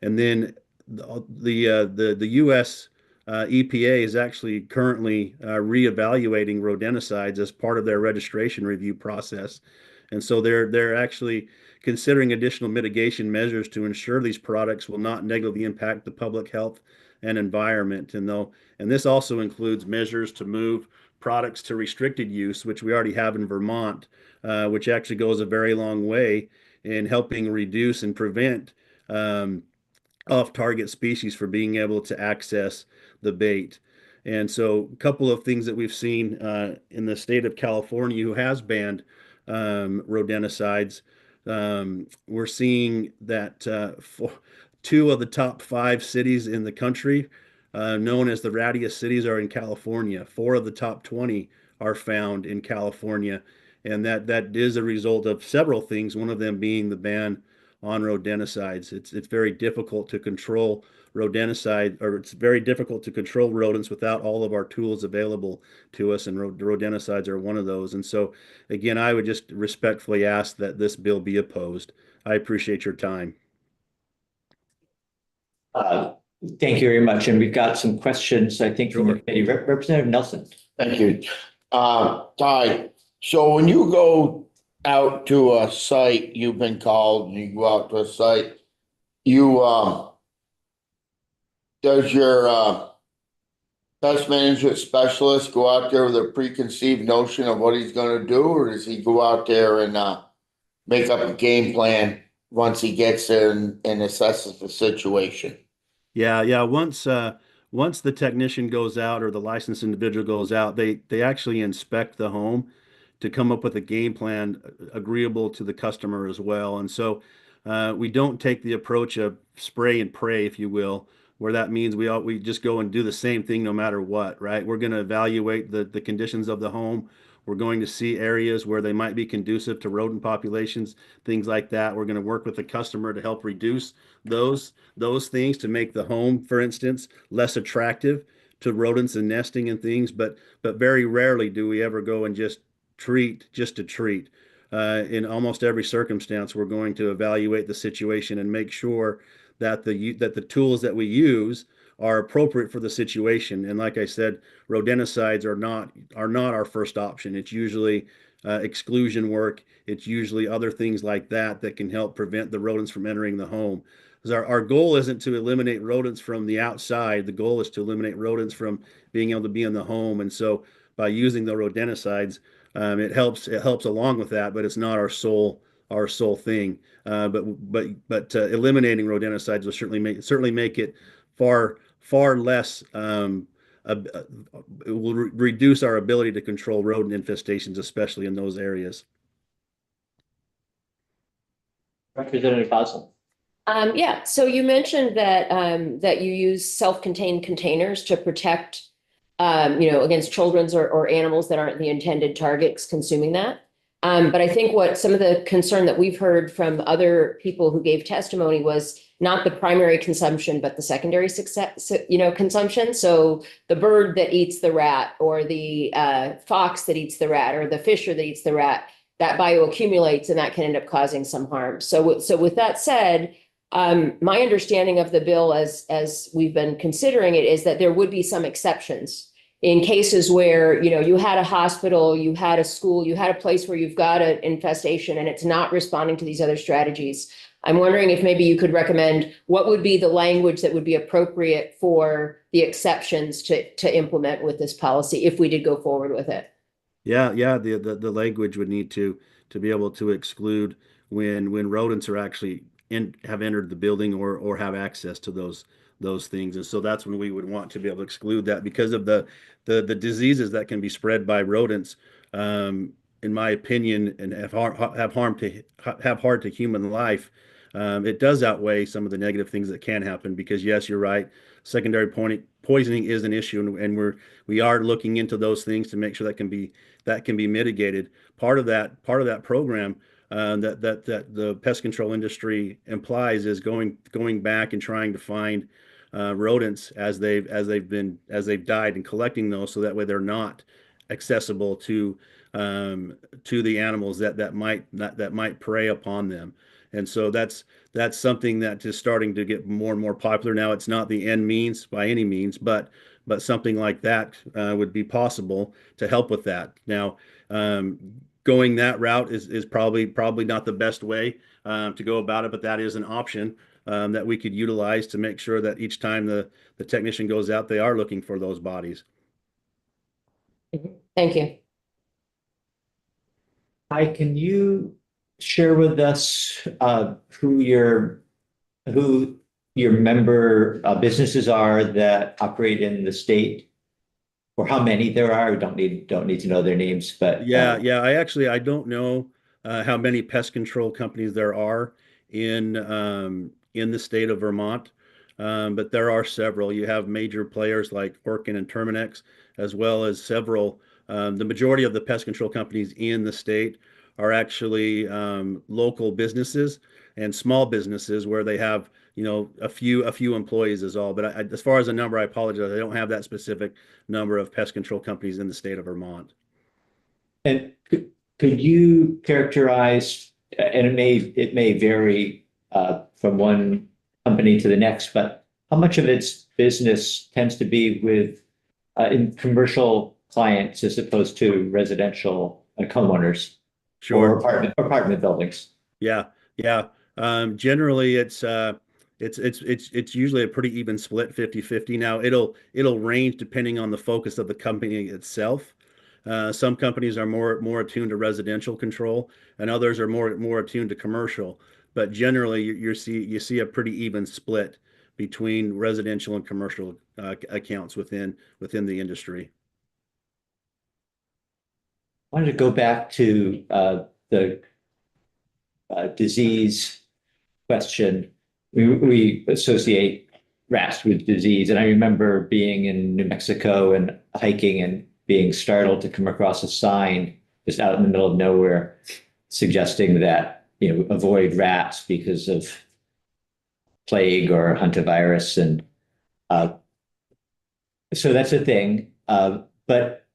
And then the U.S. EPA is actually currently reevaluating rodenticides as part of their registration review process, and so they're actually considering additional mitigation measures to ensure these products will not negatively impact the public health and environment. And this also includes measures to move products to restricted use, which we already have in Vermont, which actually goes a very long way in helping reduce and prevent off-target species for being able to access the bait. And so a couple of things that we've seen in the state of California, who has banned rodenticides, we're seeing that two of the top 5 cities in the country, known as the rattiest cities, are in California. 4 of the top 20 are found in California. And that is a result of several things, one of them being the ban on rodenticides. It's very difficult to control it's very difficult to control rodents without all of our tools available to us, and rodenticides are one of those. And so, again, I would just respectfully ask that this bill be opposed. I appreciate your time. Thank you very much. And we've got some questions, I think, from the committee. Representative Nelson. Thank you. Ty, so when you go out to a site, you've been called and you go out to a site, does your pest management specialist go out there with a preconceived notion of what he's gonna do, or does he go out there and make up a game plan once he gets there and assesses the situation? Yeah. Once the technician goes out or the licensed individual goes out, they actually inspect the home to come up with a game plan agreeable to the customer as well. And so we don't take the approach of spray and pray, if you will, where that means we just go and do the same thing no matter what, right? We're going to evaluate the conditions of the home. We're going to see areas where they might be conducive to rodent populations, things like that. We're going to work with the customer to help reduce those things, to make the home, for instance, less attractive to rodents and nesting and things. But very rarely do we ever go and just to treat. In almost every circumstance, we're going to evaluate the situation and make sure that the tools that we use are appropriate for the situation. And like I said, rodenticides are not our first option. It's usually exclusion work. It's usually other things like that can help prevent the rodents from entering the home. Because our goal isn't to eliminate rodents from the outside. The goal is to eliminate rodents from being able to be in the home. And so by using the rodenticides, it helps along with that, but it's not our sole thing. But eliminating rodenticides will certainly make it far less. It will reduce our ability to control rodent infestations, especially in those areas. Representative Boswell. Yeah, so you mentioned that you use self-contained containers to protect against children's or animals that aren't the intended targets consuming that. But I think what some of the concern that we've heard from other people who gave testimony was not the primary consumption, but the secondary consumption. So the bird that eats the rat, or the fox that eats the rat, or the fisher that eats the rat, that bioaccumulates and that can end up causing some harm. So with that said, my understanding of the bill as we've been considering it is that there would be some exceptions in cases where, you had a hospital, you had a school, you had a place where you've got an infestation and it's not responding to these other strategies. I'm wondering if maybe you could recommend what would be the language that would be appropriate for the exceptions to implement with this policy if we did go forward with it. Yeah. The language would need to be able to exclude when rodents are actually have entered the building or have access to those things. And so that's when we would want to be able to exclude that because of the diseases that can be spread by rodents, in my opinion, and have harm to human life. It does outweigh some of the negative things that can happen because, yes, you're right. Secondary poisoning is an issue, and we are looking into those things to make sure that can be mitigated. Part of that program that the pest control industry implies is going back and trying to find rodents as they've died and collecting those, so that way they're not accessible to the animals that might prey upon them. And so that's something that is starting to get more and more popular now. It's not the end means by any means, but something like that would be possible to help with that. Now, going that route is probably not the best way to go about it, but that is an option that we could utilize to make sure that each time the technician goes out, they are looking for those bodies. Thank you. Hi, can you share with us who your member businesses are that operate in the state? Or how many there are? We don't need to know their names, but Yeah. I don't know how many pest control companies there are in the state of Vermont, but there are several. You have major players like Orkin and Terminix, as well as several. The majority of the pest control companies in the state are actually local businesses and small businesses where they have, a few employees is all. But as far as a number, I apologize. I don't have that specific number of pest control companies in the state of Vermont. and could you characterize, and it may vary from one company to the next, but how much of its business tends to be with in commercial clients as opposed to residential homeowners or apartment buildings? Yeah. Generally, it's usually a pretty even split, 50-50. Now it'll range depending on the focus of the company itself. Some companies are more attuned to residential control, and others are more attuned to commercial. But generally, you see a pretty even split between residential and commercial accounts within the industry. I wanted to go back to the disease question. We associate rats with disease, and I remember being in New Mexico and hiking and being startled to come across a sign just out in the middle of nowhere suggesting that, avoid rats because of plague or hantavirus. And so that's a thing. But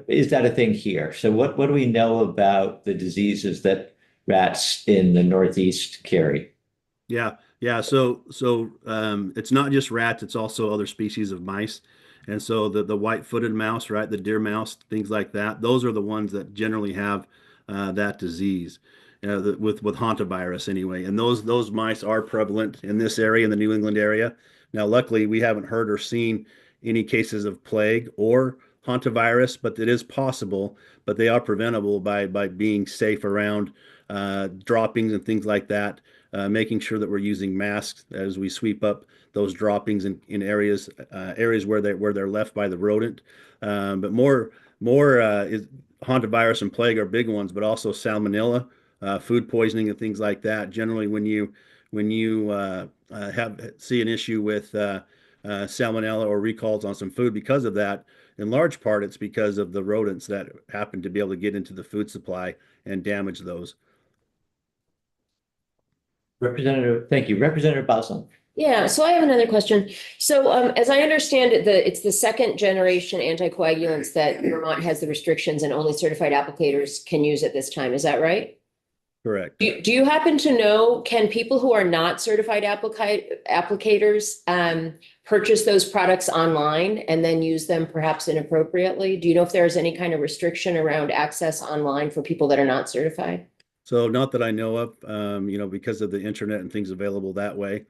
is that a thing here? So what do we know about the diseases that rats in the Northeast carry? Yeah. So it's not just rats; it's also other species of mice. And so the white-footed mouse, right, the deer mouse, things like that, those are the ones that generally have that disease with hantavirus anyway. And those mice are prevalent in this area, in the New England area. Now, luckily, we haven't heard or seen any cases of plague or hantavirus, but it is possible. But they are preventable by being safe around droppings and things like that. Making sure that we're using masks as we sweep up those droppings in areas where they're left by the rodent. But more is hantavirus and plague are big ones, but also salmonella, food poisoning, and things like that. Generally, when you see an issue with salmonella or recalls on some food because of that, in large part it's because of the rodents that happen to be able to get into the food supply and damage those. Thank you. Representative Balsam. Yeah, so I have another question. So as I understand it, it's the second generation anticoagulants that Vermont has the restrictions and only certified applicators can use at this time. Is that right? Correct. Do you happen to know, can people who are not certified applicators purchase those products online and then use them perhaps inappropriately? Do you know if there's any kind of restriction around access online for people that are not certified? So not that I know of, because of the internet and things available that way,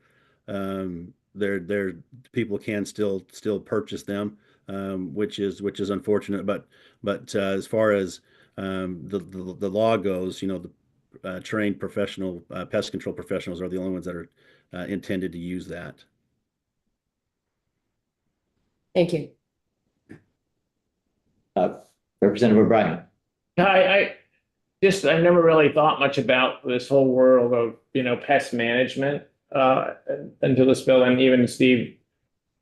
people can still purchase them, which is unfortunate. But as far as the law goes, the trained professional pest control professionals are the only ones that are intended to use that. Thank you. Representative O'Brien. I never really thought much about this whole world of, pest management until this bill, and even Steve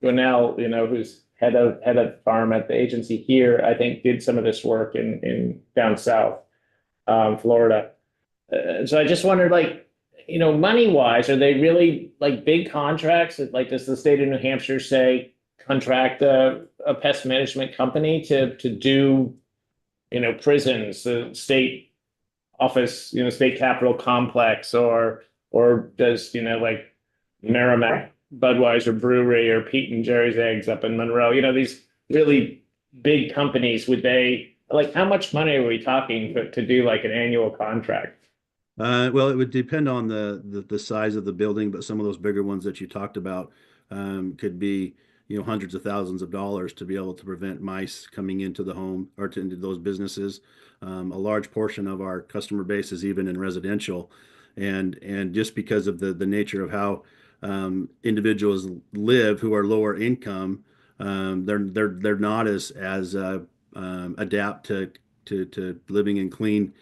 Gunnell, who's head of farm at the agency here, I think did some of this work in down south, Florida. So I just wondered, money wise, are they really big contracts? Like, does the state of New Hampshire say contract a pest management company to do, prisons, the state office, state capitol complex, or Or does, like Merrimack Budweiser Brewery or Pete and Jerry's Eggs up in Monroe, these really big companies, would they, like, how much money are we talking to do like an annual contract? Well, it would depend on the size of the building, but some of those bigger ones that you talked about could be, hundreds of thousands of dollars to be able to prevent mice coming into the home or into those businesses. A large portion of our customer base is even in residential, and just because of the nature of how individuals live who are lower income, they're not as adapt to living in clean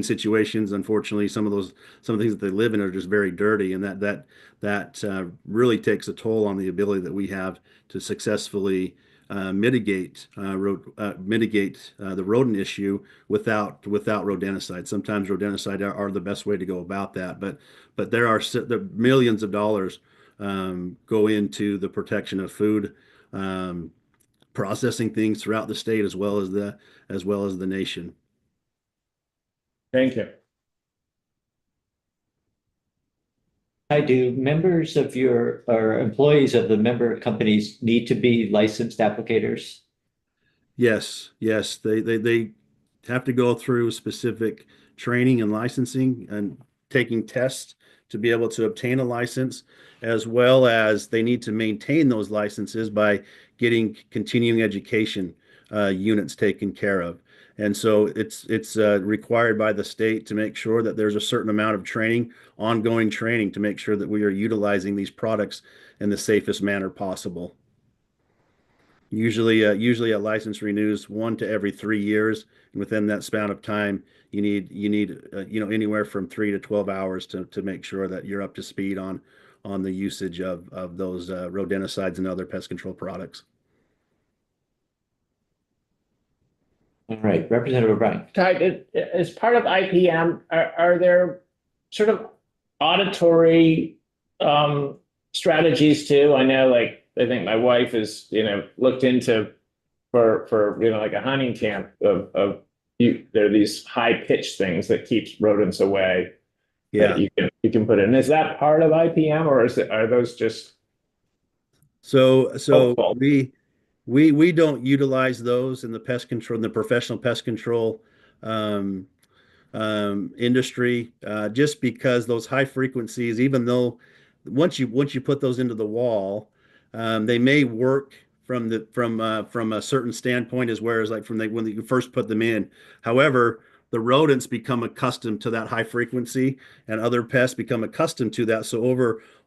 situations. Unfortunately, some of the things that they live in are just very dirty, and that really takes a toll on the ability that we have to successfully mitigate the rodent issue without rodenticide. Sometimes rodenticide are the best way to go about that, but the millions of dollars go into the protection of food, processing things throughout the state as well as the nation. Thank you. Do members of or employees of the member companies need to be licensed applicators? Yes, they have to go through specific training and licensing and taking tests to be able to obtain a license, as well as they need to maintain those licenses by getting continuing education units taken care of. And so it's required by the state to make sure that there's a certain amount of training, ongoing training, to make sure that we are utilizing these products in the safest manner possible. Usually a license renews 1 to every 3 years, and within that span of time, you need anywhere from 3 to 12 hours to make sure that you're up to speed on the usage of those rodenticides and other pest control products. All right, Representative O'Brien. Ty, as part of IPM, are there sort of auditory strategies too? I know, like, I think my wife is, looked into for like a hunting camp of there are these high pitched things that keeps rodents away. Yeah, you can put in. Is that part of IPM, or are those just so hopeful? we don't utilize those in the pest control, in the professional pest control industry, just because those high frequencies, even though once you put those into the wall, they may work from a certain standpoint, whereas like when you first put them in. However, the rodents become accustomed to that high frequency, and other pests become accustomed to that. So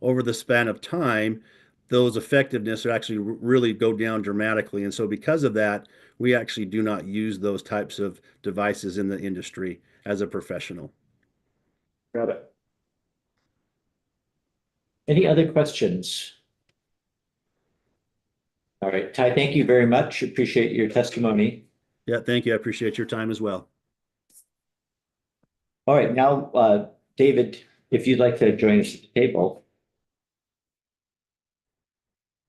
over the span of time, those effectiveness actually really go down dramatically. And so because of that, we actually do not use those types of devices in the industry as a professional. Got it. Any other questions? All right, Ty, thank you very much. Appreciate your testimony. Yeah, thank you. I appreciate your time as well. All right, now, David, if you'd like to join us at the table.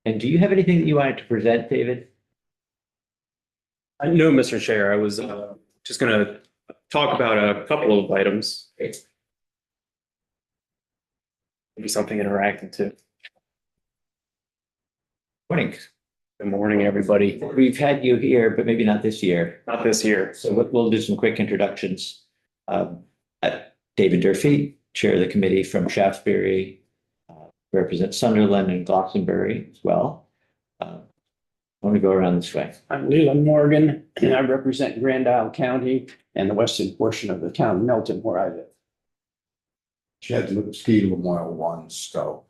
And do you have anything that you wanted to present, David? No, Mr. Chair, I was just going to talk about a couple of items. Maybe something interactive too. Morning. Good morning, everybody. We've had you here, but maybe not this year. Not this year. So we'll do some quick introductions. David Durfee, Chair of the Committee from Shaftesbury, represent Sunderland and Glastonbury as well. I want to go around this way. I'm Leland Morgan, and I represent Grand Isle County and the western portion of the town of Milton, where I live. Chad Lipsky, Lamoille 1, Stowe.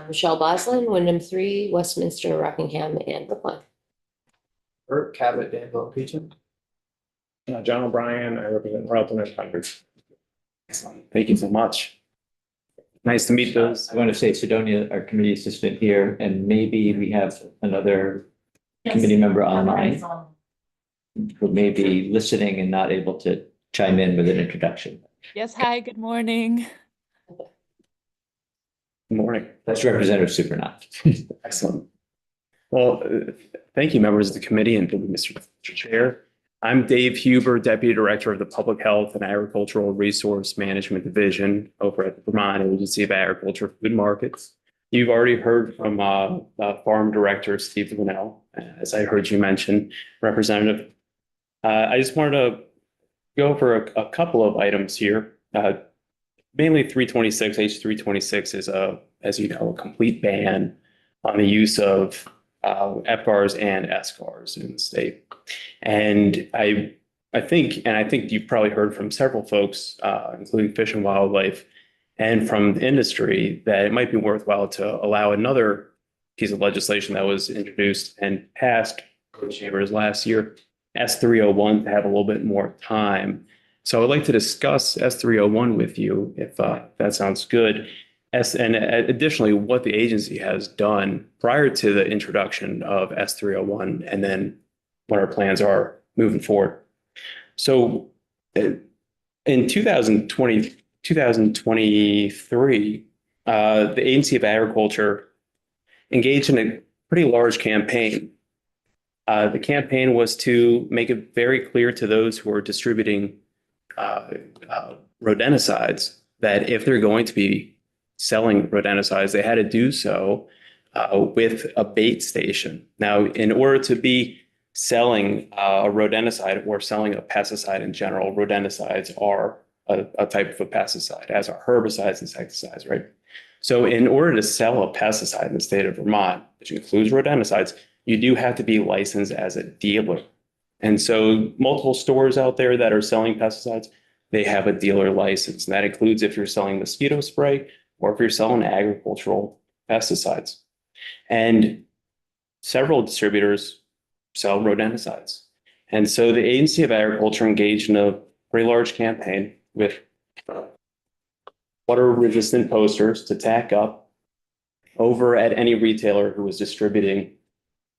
Michelle Boslin, Wyndham 3, Westminster, Rockingham, and Brookline. Bert Cabot, Danville, Peachum. John O'Brien, I represent Marlton and Concord. Excellent. Thank you so much. Nice to meet those. I want to say Sidonia, our committee assistant here, and maybe we have another committee member online who may be listening and not able to chime in with an introduction. Yes, hi, good morning. Good morning. That's Representative Supernaut. Excellent. Well, thank you, members of the committee, and thank you, Mr. Chair. I'm Dave Huber, Deputy Director of the Public Health and Agricultural Resource Management Division over at the Vermont Agency of Agriculture Food Markets. You've already heard from Farm Director Steve Linnell, as I heard you mention, Representative. I just wanted to go over a couple of items here. Mainly 326, H326 is as you know, a complete ban on the use of FCARs and SCARs in the state. And I think you've probably heard from several folks, including Fish and Wildlife and from the industry, that it might be worthwhile to allow another piece of legislation that was introduced and passed in the chambers last year, S301, to have a little bit more time. So I would like to discuss S301 with you, if that sounds good. And additionally, what the agency has done prior to the introduction of S301, and then what our plans are moving forward. So in 2023, the Agency of Agriculture engaged in a pretty large campaign. The campaign was to make it very clear to those who are distributing rodenticides that if they're going to be selling rodenticides, they had to do so with a bait station. Now, in order to be selling a rodenticide or selling a pesticide in general, rodenticides are a type of a pesticide, as are herbicides, insecticides, right? So in order to sell a pesticide in the state of Vermont, which includes rodenticides, you do have to be licensed as a dealer. And so multiple stores out there that are selling pesticides, they have a dealer license. And that includes if you're selling mosquito spray or if you're selling agricultural pesticides. And several distributors sell rodenticides. And so the Agency of Agriculture engaged in a pretty large campaign with water-resistant posters to tack up over at any retailer who was distributing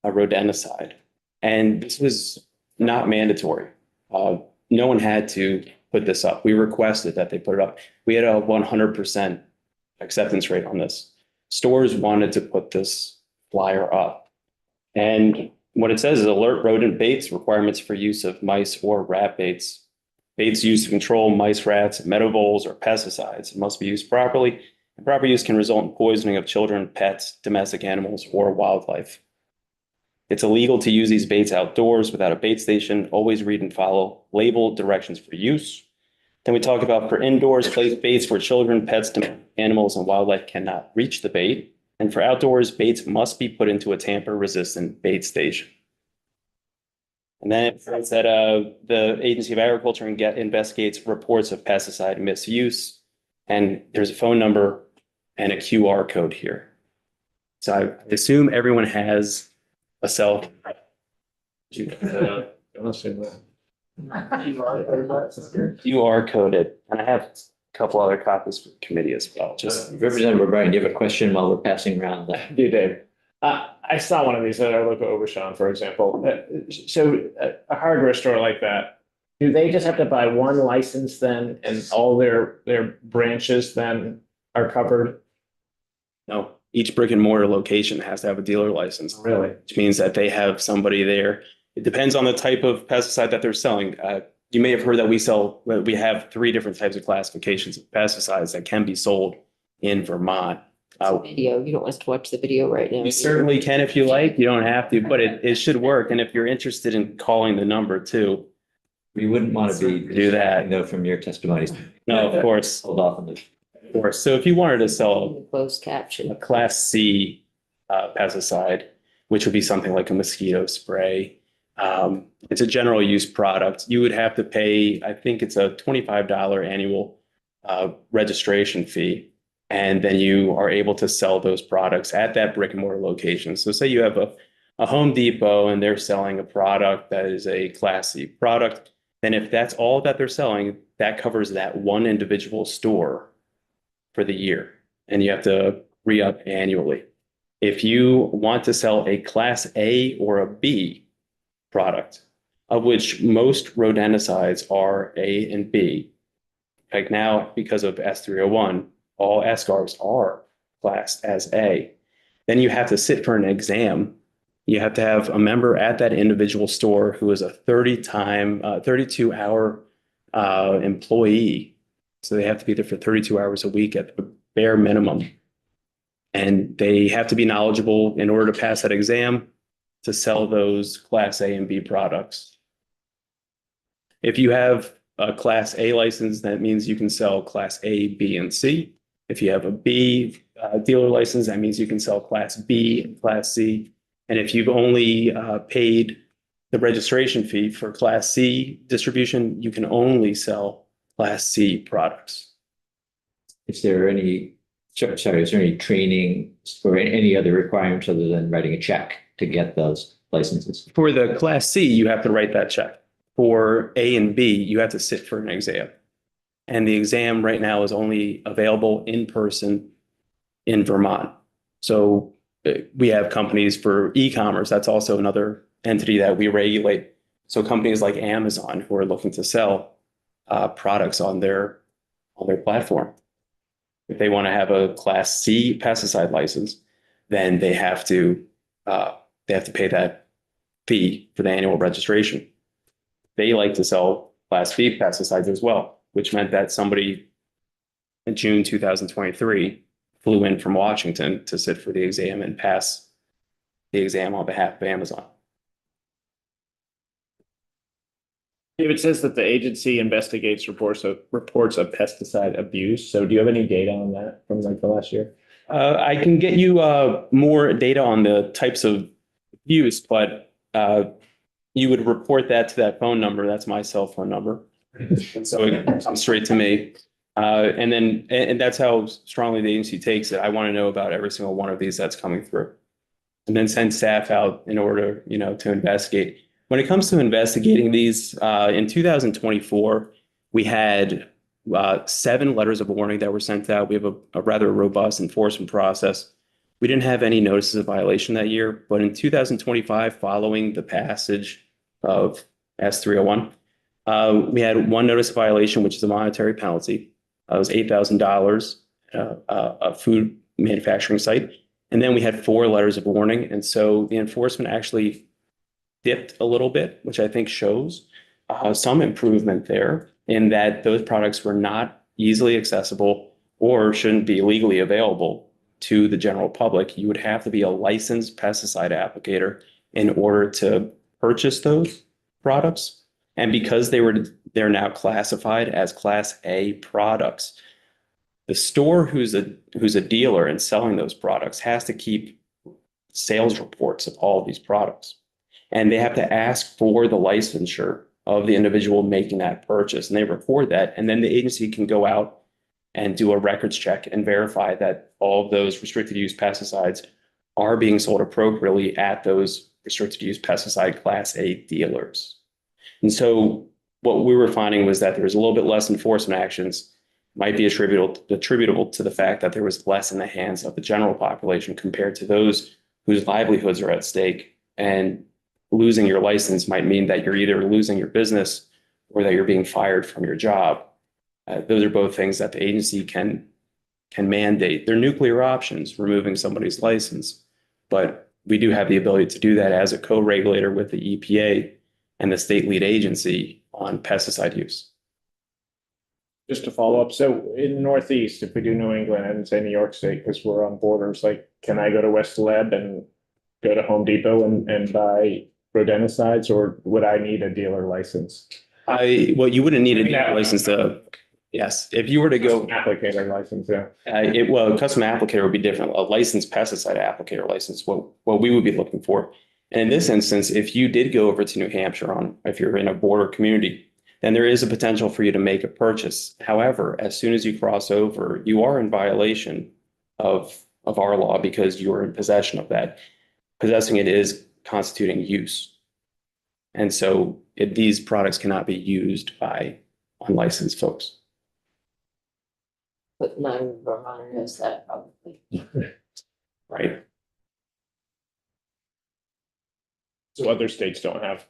a rodenticide. And this was not mandatory. No one had to put this up. We requested that they put it up. We had a 100% acceptance rate on this. Stores wanted to put this flyer up. And what it says is alert rodent baits, requirements for use of mice or rat baits. Baits used to control mice, rats, meadow voles, or pesticides. It must be used properly. And proper use can result in poisoning of children, pets, domestic animals, or wildlife. It's illegal to use these baits outdoors without a bait station. Always read and follow label directions for use. Then we talk about for indoors, place baits where children, pets, animals, and wildlife cannot reach the bait. And for outdoors, baits must be put into a tamper-resistant bait station. And then it says that the Agency of Agriculture investigates reports of pesticide misuse. And there's a phone number and a QR code here. So I assume everyone has a cell. QR coded, and I have a couple other copies for the committee as well. Just Representative O'Brien, do you have a question while we're passing around that? Do, Dave. I saw one of these at our local Obashan, for example. So a hardware store like that, do they just have to buy one license then, and all their branches then are covered? no, each brick and mortar location has to have a dealer license. Really? Which means that they have somebody there. It depends on the type of pesticide that they're selling. You may have heard that we have 3 different types of classifications of pesticides that can be sold in Vermont. Video, you don't want us to watch the video right now. You certainly can if you like. You don't have to, but it should work. And if you're interested in calling the number too, We wouldn't want to be. Do that. Though from your testimonies. no, of course, Hold off on this. of course. So if you wanted to sell Closed caption. a Class C pesticide, which would be something like a mosquito spray. It's a general use product. You would have to pay, I think it's a $25 annual registration fee. And then you are able to sell those products at that brick and mortar location. So say you have a Home Depot and they're selling a product that is a Class C product. Then if that's all that they're selling, that covers that one individual store for the year. And you have to re-up annually. If you want to sell a Class A or a B product, of which most rodenticides are A and B, like now because of S301, all SCARs are classed as A. Then you have to sit for an exam You have to have a member at that individual store who is a 32-hour employee. So they have to be there for 32 hours a week at the bare minimum. And they have to be knowledgeable in order to pass that exam to sell those Class A and B products. If you have a Class A license, that means you can sell Class A, B, and C. If you have a B dealer license, that means you can sell Class B and Class C. And if you've only paid the registration fee for Class C distribution, you can only sell Class C products. Is there any, sorry, is there any training or any other requirements other than writing a check to get those licenses? For the Class C, you have to write that check. For A and B, you have to sit for an exam. And the exam right now is only available in person in Vermont. So we have companies for e-commerce. That's also another entity that we regulate. So companies like Amazon who are looking to sell products on their platform. If they want to have a Class C pesticide license, then they have to pay that fee for the annual registration. They like to sell Class B pesticides as well, which meant that somebody in June 2023 flew in from Washington to sit for the exam and pass the exam on behalf of Amazon. David says that the agency investigates reports of pesticide abuse. So do you have any data on that from like the last year? I can get you more data on the types of abuse, but you would report that to that phone number. That's my cell phone number. And so it comes straight to me. And that's how strongly the agency takes it. I want to know about every single one of these that's coming through. And then send staff out in order, to investigate. When it comes to investigating these, in 2024, we had 7 letters of warning that were sent out. We have a rather robust enforcement process. We didn't have any notices of violation that year, but in 2025, following the passage of S301, we had 1 notice of violation, which is a monetary penalty. It was $8,000, a food manufacturing site. And then we had 4 letters of warning. And so the enforcement actually dipped a little bit, which I think shows some improvement there in that those products were not easily accessible or shouldn't be legally available to the general public. You would have to be a licensed pesticide applicator in order to purchase those products. And because they're now classified as Class A products, the store who's a dealer and selling those products has to keep sales reports of all of these products. And they have to ask for the licensure of the individual making that purchase, and they record that. And then the agency can go out and do a records check and verify that all of those restricted use pesticides are being sold appropriately at those restricted use pesticide Class A dealers. And so what we were finding was that there was a little bit less enforcement actions, might be attributable to the fact that there was less in the hands of the general population compared to those whose livelihoods are at stake. And losing your license might mean that you're either losing your business or that you're being fired from your job. Those are both things that the agency can mandate. They're nuclear options, removing somebody's license, but we do have the ability to do that as a co-regulator with the EPA and the state lead agency on pesticide use. Just to follow up, so in the Northeast, if we do New England and say New York State, because we're on borders, like, can I go to West Leb and go to Home Depot and buy rodenticides, or would I need a dealer license? Well, you wouldn't need a dealer license to, yes, if you were to go. Applicator license, yeah. A custom applicator would be different. A licensed pesticide applicator license, what we would be looking for. And in this instance, if you did go over to New Hampshire if you're in a border community, then there is a potential for you to make a purchase. However, as soon as you cross over, you are in violation of our law because you are in possession of that. Possessing it is constituting use. And so these products cannot be used by unlicensed folks. But non-Vermont knows that probably. Right. So other states don't have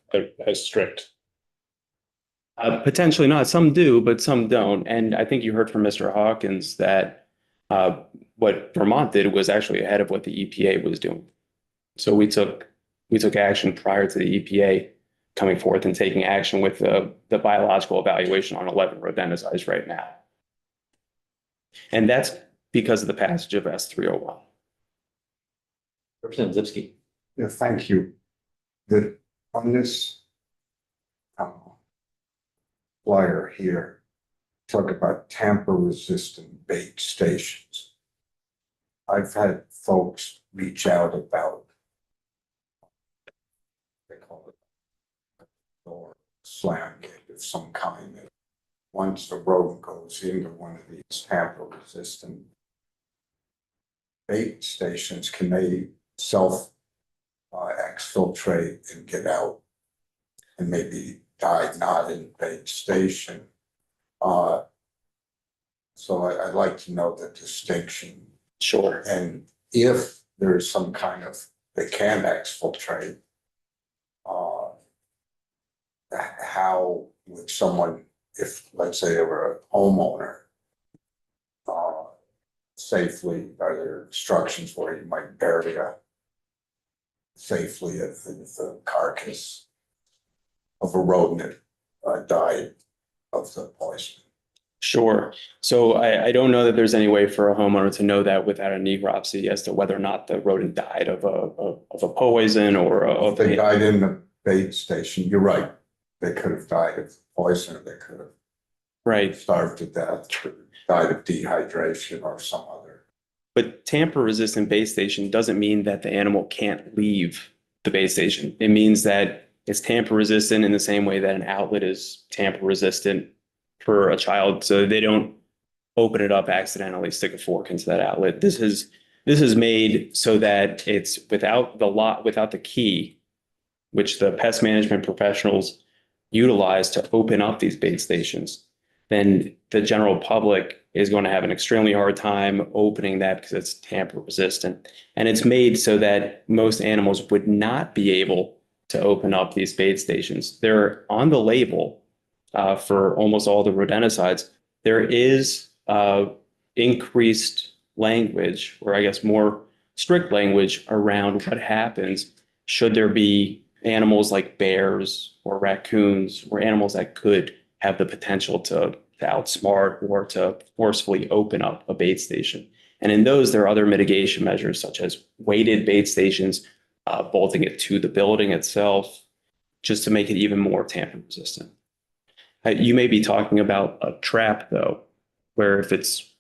as strict. Potentially not. Some do, but some don't. And I think you heard from Mr. Hawkins that what Vermont did was actually ahead of what the EPA was doing. So we took we took action prior to the EPA coming forth and taking action with the biological evaluation on 11 rodenticides right now. And that's because of the passage of S301. Representative Lipsky. Yeah, thank you. On this flyer here, talk about tamper-resistant bait stations. I've had folks reach out about, they call it or slam gate of some kind. And once the rodent goes into one of these tamper-resistant bait stations, can they exfiltrate and get out and maybe die not in bait station? So I'd like to know the distinction. Sure. And if there's some kind of, they can exfiltrate, how would someone, if let's say they were a homeowner, safely, are there instructions where you might bury safely the carcass of a rodent that died of the poison? Sure. So I don't know that there's any way for a homeowner to know that without a necropsy as to whether or not the rodent died of a poison or If they died in the bait station, you're right. They could have died of poison, or they could have right. starved to death, or died of dehydration or some other. But tamper-resistant bait station doesn't mean that the animal can't leave the bait station. It means that it's tamper-resistant in the same way that an outlet is tamper-resistant for a child, so they don't open it up accidentally, stick a fork into that outlet. This is made so that it's without the key, which the pest management professionals utilize to open up these bait stations. Then the general public is going to have an extremely hard time opening that because it's tamper resistant. And it's made so that most animals would not be able to open up these bait stations. They're on the label for almost all the rodenticides. There is increased language, or I guess more strict language around what happens should there be animals like bears or raccoons or animals that could have the potential to outsmart or to forcefully open up a bait station. And in those, there are other mitigation measures such as weighted bait stations, bolting it to the building itself, just to make it even more tamper resistant. You may be talking about a trap though, where if it's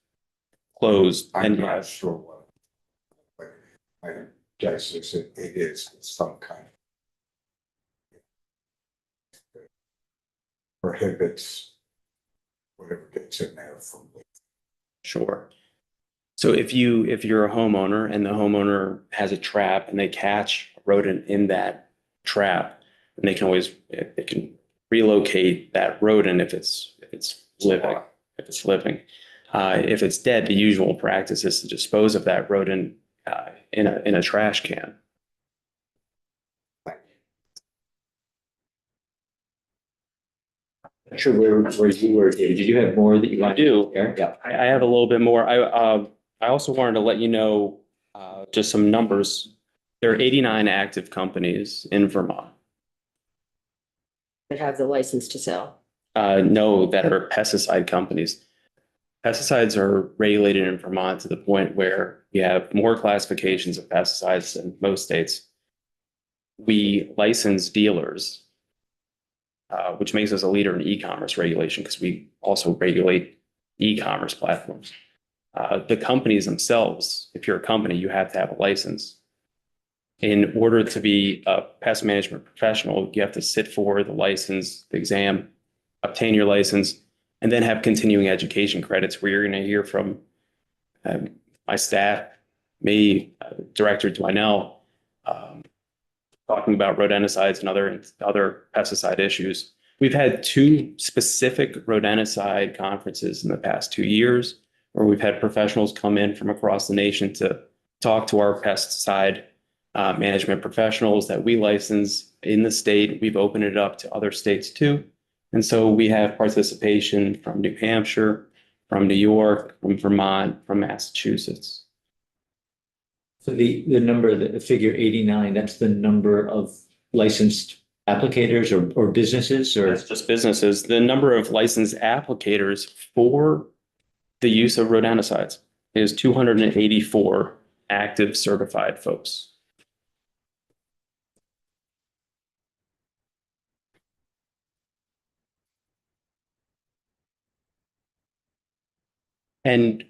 closed I'm and not sure what, but I guess it is some kind of prohibits whatever gets in there from. sure. So if you're a homeowner and the homeowner has a trap and they catch a rodent in that trap, then they can relocate that rodent if it's living. If it's dead, the usual practice is to dispose of that rodent in a trash can. Not sure where you were, David. Did you have more that you I wanted do. to share? Yeah. I have a little bit more. I also wanted to let you know just some numbers. There are 89 active companies in Vermont. That have the license to sell. No, that are pesticide companies. Pesticides are regulated in Vermont to the point where we have more classifications of pesticides than most states. We license dealers, which makes us a leader in e-commerce regulation because we also regulate e-commerce platforms. The companies themselves, if you're a company, you have to have a license. In order to be a pest management professional, you have to sit for the license, the exam, obtain your license, and then have continuing education credits where you're going to hear from my staff, me, Director Dwinell, talking about rodenticides and other pesticide issues. We've had 2 specific rodenticide conferences in the past 2 years where we've had professionals come in from across the nation to talk to our pesticide management professionals that we license in the state. We've opened it up to other states too. And so we have participation from New Hampshire, from New York, from Vermont, from Massachusetts. So the number, the figure 89, that's the number of licensed applicators or businesses or? That's just businesses. The number of licensed applicators for the use of rodenticides is 284 active certified folks. And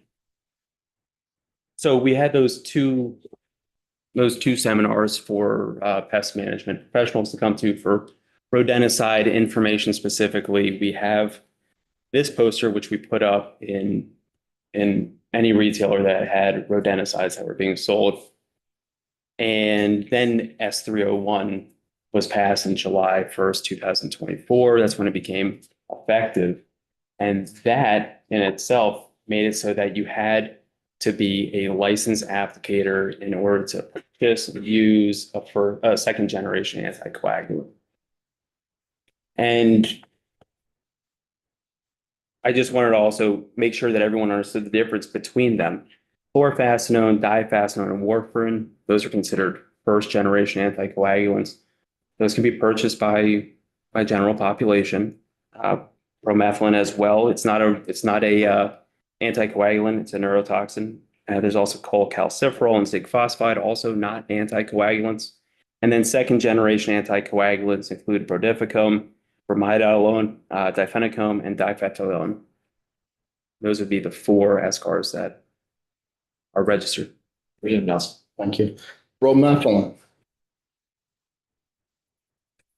so we had those two seminars for pest management professionals to come to for rodenticide information specifically. We have this poster, which we put up in any retailer that had rodenticides that were being sold. And then S301 was passed in July 1st, 2024. That's when it became effective. And that in itself made it so that you had to be a licensed applicator in order to purchase and use a second generation anticoagulant. And I just wanted to also make sure that everyone understood the difference between them. Chlorphacinone, diphacinone, and warfarin, those are considered first generation anticoagulants. Those can be purchased by general population. Bromethalin as well. It's not a anticoagulant, it's a neurotoxin. There's also cholecalciferol and zigphosphide, also not anticoagulants. And then second generation anticoagulants include brodifacoum, bromidolone, difenicum, and difetilone. Those would be the 4 SCARs that are registered. Thank you. Bromethalin.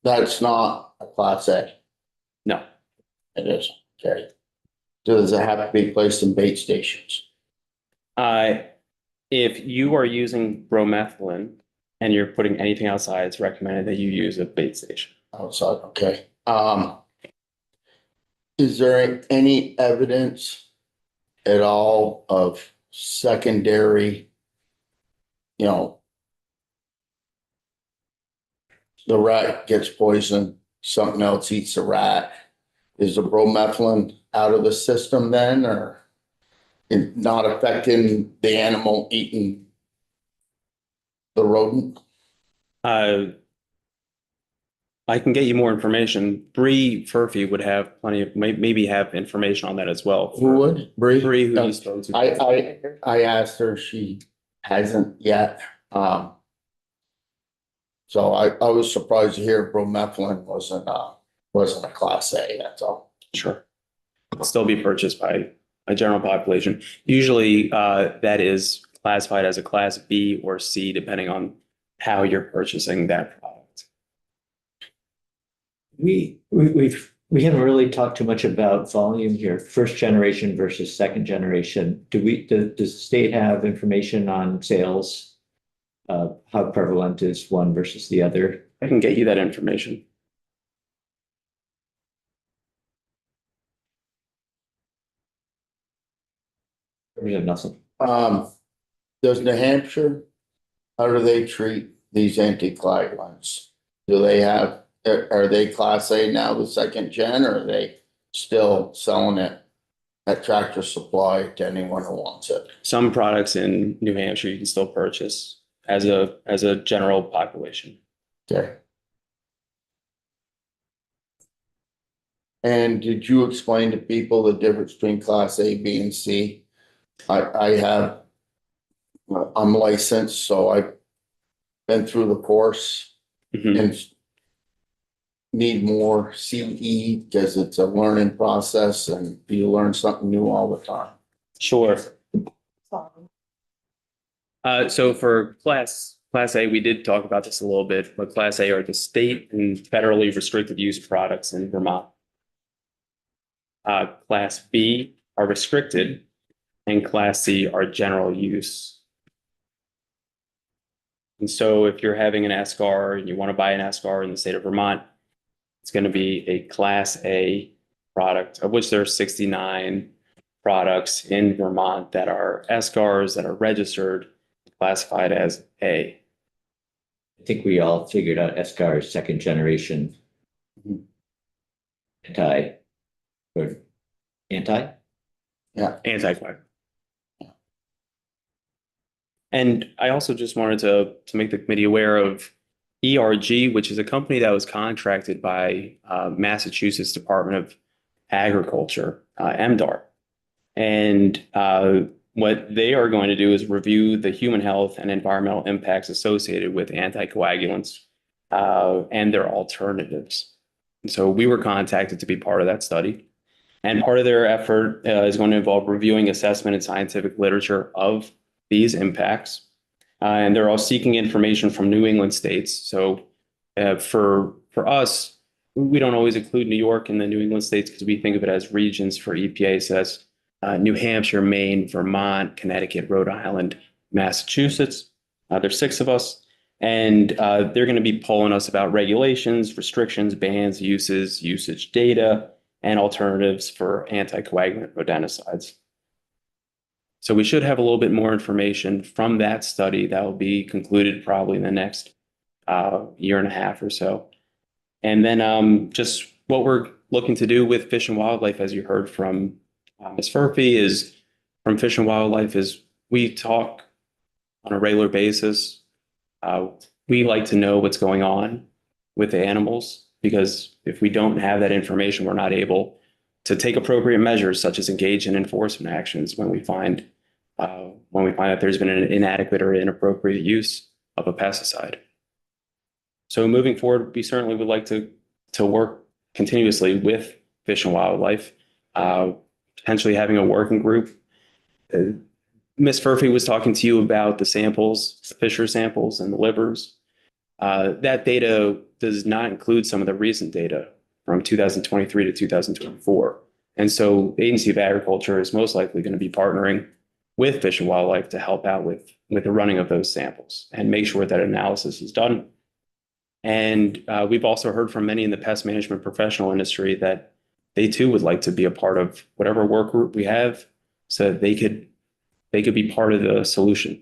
That's not a class A. No. It is, okay. Does it have to be placed in bait stations? If you are using bromethalin and you're putting anything outside, it's recommended that you use a bait station. Outside, okay. Is there any evidence at all of secondary, the rat gets poisoned, something else eats the rat? Is the bromethalin out of the system then, or it not affecting the animal eating the rodent? I can get you more information. Bree Furphy would have plenty of, maybe have information on that as well. Who would? Bree? Bree, who you spoke to. I asked her, she hasn't yet. So I was surprised to hear bromethalin wasn't a class A, that's all. Sure. It'll still be purchased by a general population. Usually that is classified as a class B or C, depending on how you're purchasing that product. We haven't really talked too much about volume here, first generation versus second generation. Does the state have information on sales? How prevalent is one versus the other? I can get you that information. Nothing. Does New Hampshire, how do they treat these anticoagulants? Are they class A now, the second gen, or are they still selling it at Tractor Supply to anyone who wants it? Some products in New Hampshire you can still purchase as a general population. Okay. And did you explain to people the difference between class A, B, and C? I'm licensed, so I've been through the course and need more CE because it's a learning process and you learn something new all the time. Sure. So for class A, we did talk about this a little bit, but class A are the state and federally restricted use products in Vermont. Class B are restricted and class C are general use. And so if you're having an SCAR and you want to buy an SCAR in the state of Vermont, it's going to be a class A product, of which there are 69 products in Vermont that are SCARs that are registered, classified as A. I think we all figured out SCAR is second generation anti? Yeah. Anticoagulant. And I also just wanted to make the committee aware of ERG, which is a company that was contracted by Massachusetts Department of Agriculture, MDAR. And what they are going to do is review the human health and environmental impacts associated with anticoagulants and their alternatives. And so we were contacted to be part of that study. And part of their effort is going to involve reviewing assessment and scientific literature of these impacts. And they're all seeking information from New England states. So for us, we don't always include New York in the New England states because we think of it as regions for EPA. So that's New Hampshire, Maine, Vermont, Connecticut, Rhode Island, Massachusetts. There's 6 of us. And they're going to be polling us about regulations, restrictions, bans, uses, usage data, and alternatives for anticoagulant rodenticides. So we should have a little bit more information from that study that will be concluded probably in the next year and a half or so. And then just what we're looking to do with Fish and Wildlife, as you heard from Ms. Furphy, is from Fish and Wildlife is we talk on a regular basis. We like to know what's going on with the animals, because if we don't have that information, we're not able to take appropriate measures, such as engage in enforcement actions when we find that there's been an inadequate or inappropriate use of a pesticide. So moving forward, we certainly would like to work continuously with Fish and Wildlife, potentially having a working group. Ms. Furphy was talking to you about the samples, the Fisher samples and the livers. That data does not include some of the recent data from 2023 to 2024. And so the Agency of Agriculture is most likely going to be partnering with Fish and Wildlife to help out with the running of those samples and make sure that analysis is done. And we've also heard from many in the pest management professional industry that they too would like to be a part of whatever work group we have so that they could be part of the solution.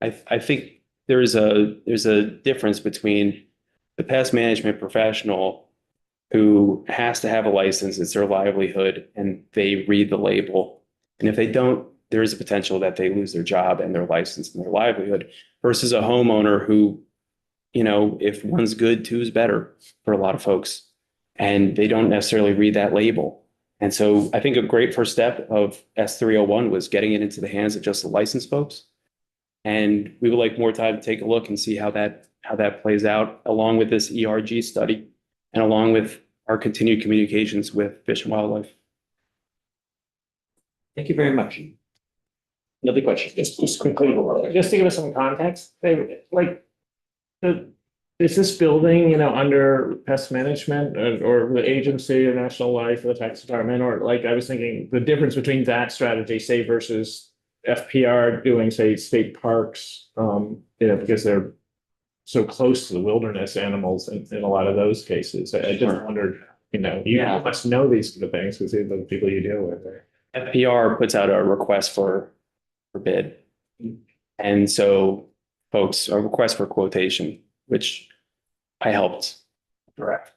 I think there's a difference between the pest management professional who has to have a license, it's their livelihood, and they read the label. And if they don't, there is a potential that they lose their job and their license and their livelihood, versus a homeowner who, if one's good, two's better for a lot of folks. And they don't necessarily read that label. And so I think a great first step of S301 was getting it into the hands of just the licensed folks. And we would like more time to take a look and see how that plays out, along with this ERG study and along with our continued communications with Fish and Wildlife. Thank you very much. Another question, just quickly, just to give us some context, is this building, under pest management or the agency or National Life or the tax department, or I was thinking the difference between that strategy, say, versus FPR doing, say, state parks, because they're so close to the wilderness animals in a lot of those cases. I just wondered, you must know these sort of things because they're the people you deal with. FPR puts out a request for bid. And so folks, a request for quotation, which I helped draft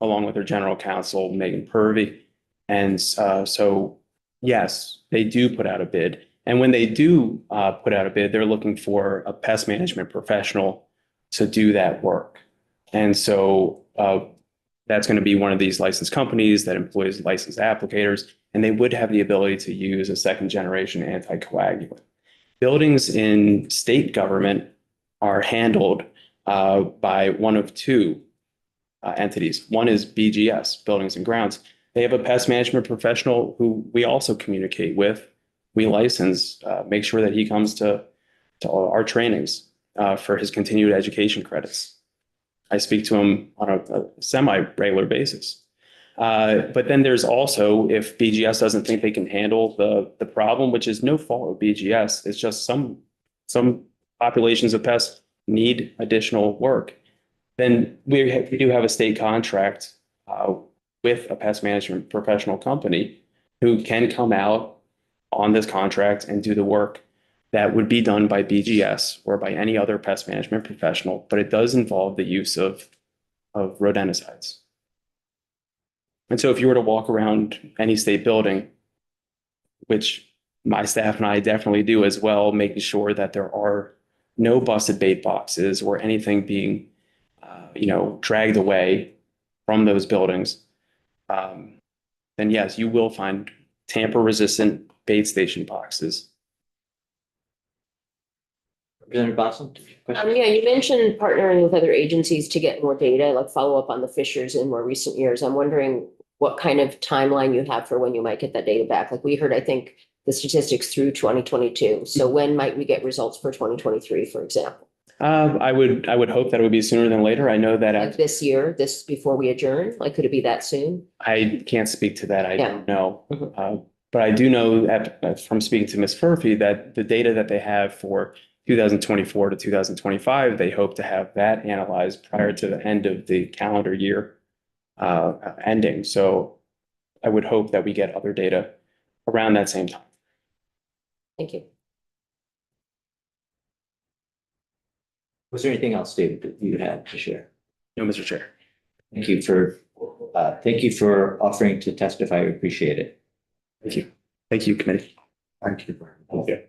along with their general counsel, Megan Purvey. And so, yes, they do put out a bid. And when they do put out a bid, they're looking for a pest management professional to do that work. And so that's going to be one of these licensed companies that employs licensed applicators, and they would have the ability to use a second generation anticoagulant. Buildings in state government are handled by one of 2 entities. One is BGS, Buildings and Grounds. They have a pest management professional who we also communicate with. We license, make sure that he comes to all our trainings for his continued education credits. I speak to him on a semi-regular basis. But then there's also, if BGS doesn't think they can handle the problem, which is no fault of BGS, it's just some populations of pests need additional work, then we do have a state contract with a pest management professional company who can come out on this contract and do the work that would be done by BGS or by any other pest management professional, but it does involve the use of rodenticides. And so if you were to walk around any state building, which my staff and I definitely do as well, making sure that there are no busted bait boxes or anything being, dragged away from those buildings. Then yes, you will find tamper-resistant bait station boxes. Representative Bosson? Yeah, you mentioned partnering with other agencies to get more data, like follow up on the fishers in more recent years. I'm wondering what kind of timeline you have for when you might get that data back. Like we heard, I think, the statistics through 2022. So when might we get results for 2023, for example? I would hope that it would be sooner than later. I know that Like this year, this before we adjourn? Like, could it be that soon? I can't speak to that. I Yeah. don't know. Mhm. But I do know that from speaking to Ms. Furphy, that the data that they have for 2024 to 2025, they hope to have that analyzed prior to the end of the calendar year ending. So I would hope that we get other data around that same time. Thank you. Was there anything else, David, that you had to share? No, Mr. Chair. Thank you for offering to testify. We appreciate it. Thank you. Thank you, committee. Thank you very much.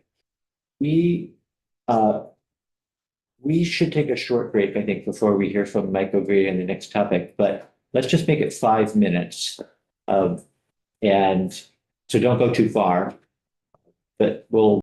We should take a short break, I think, before we hear from Mike O'Grady on the next topic, but let's just make it 5 minutes. And so don't go too far, but we'll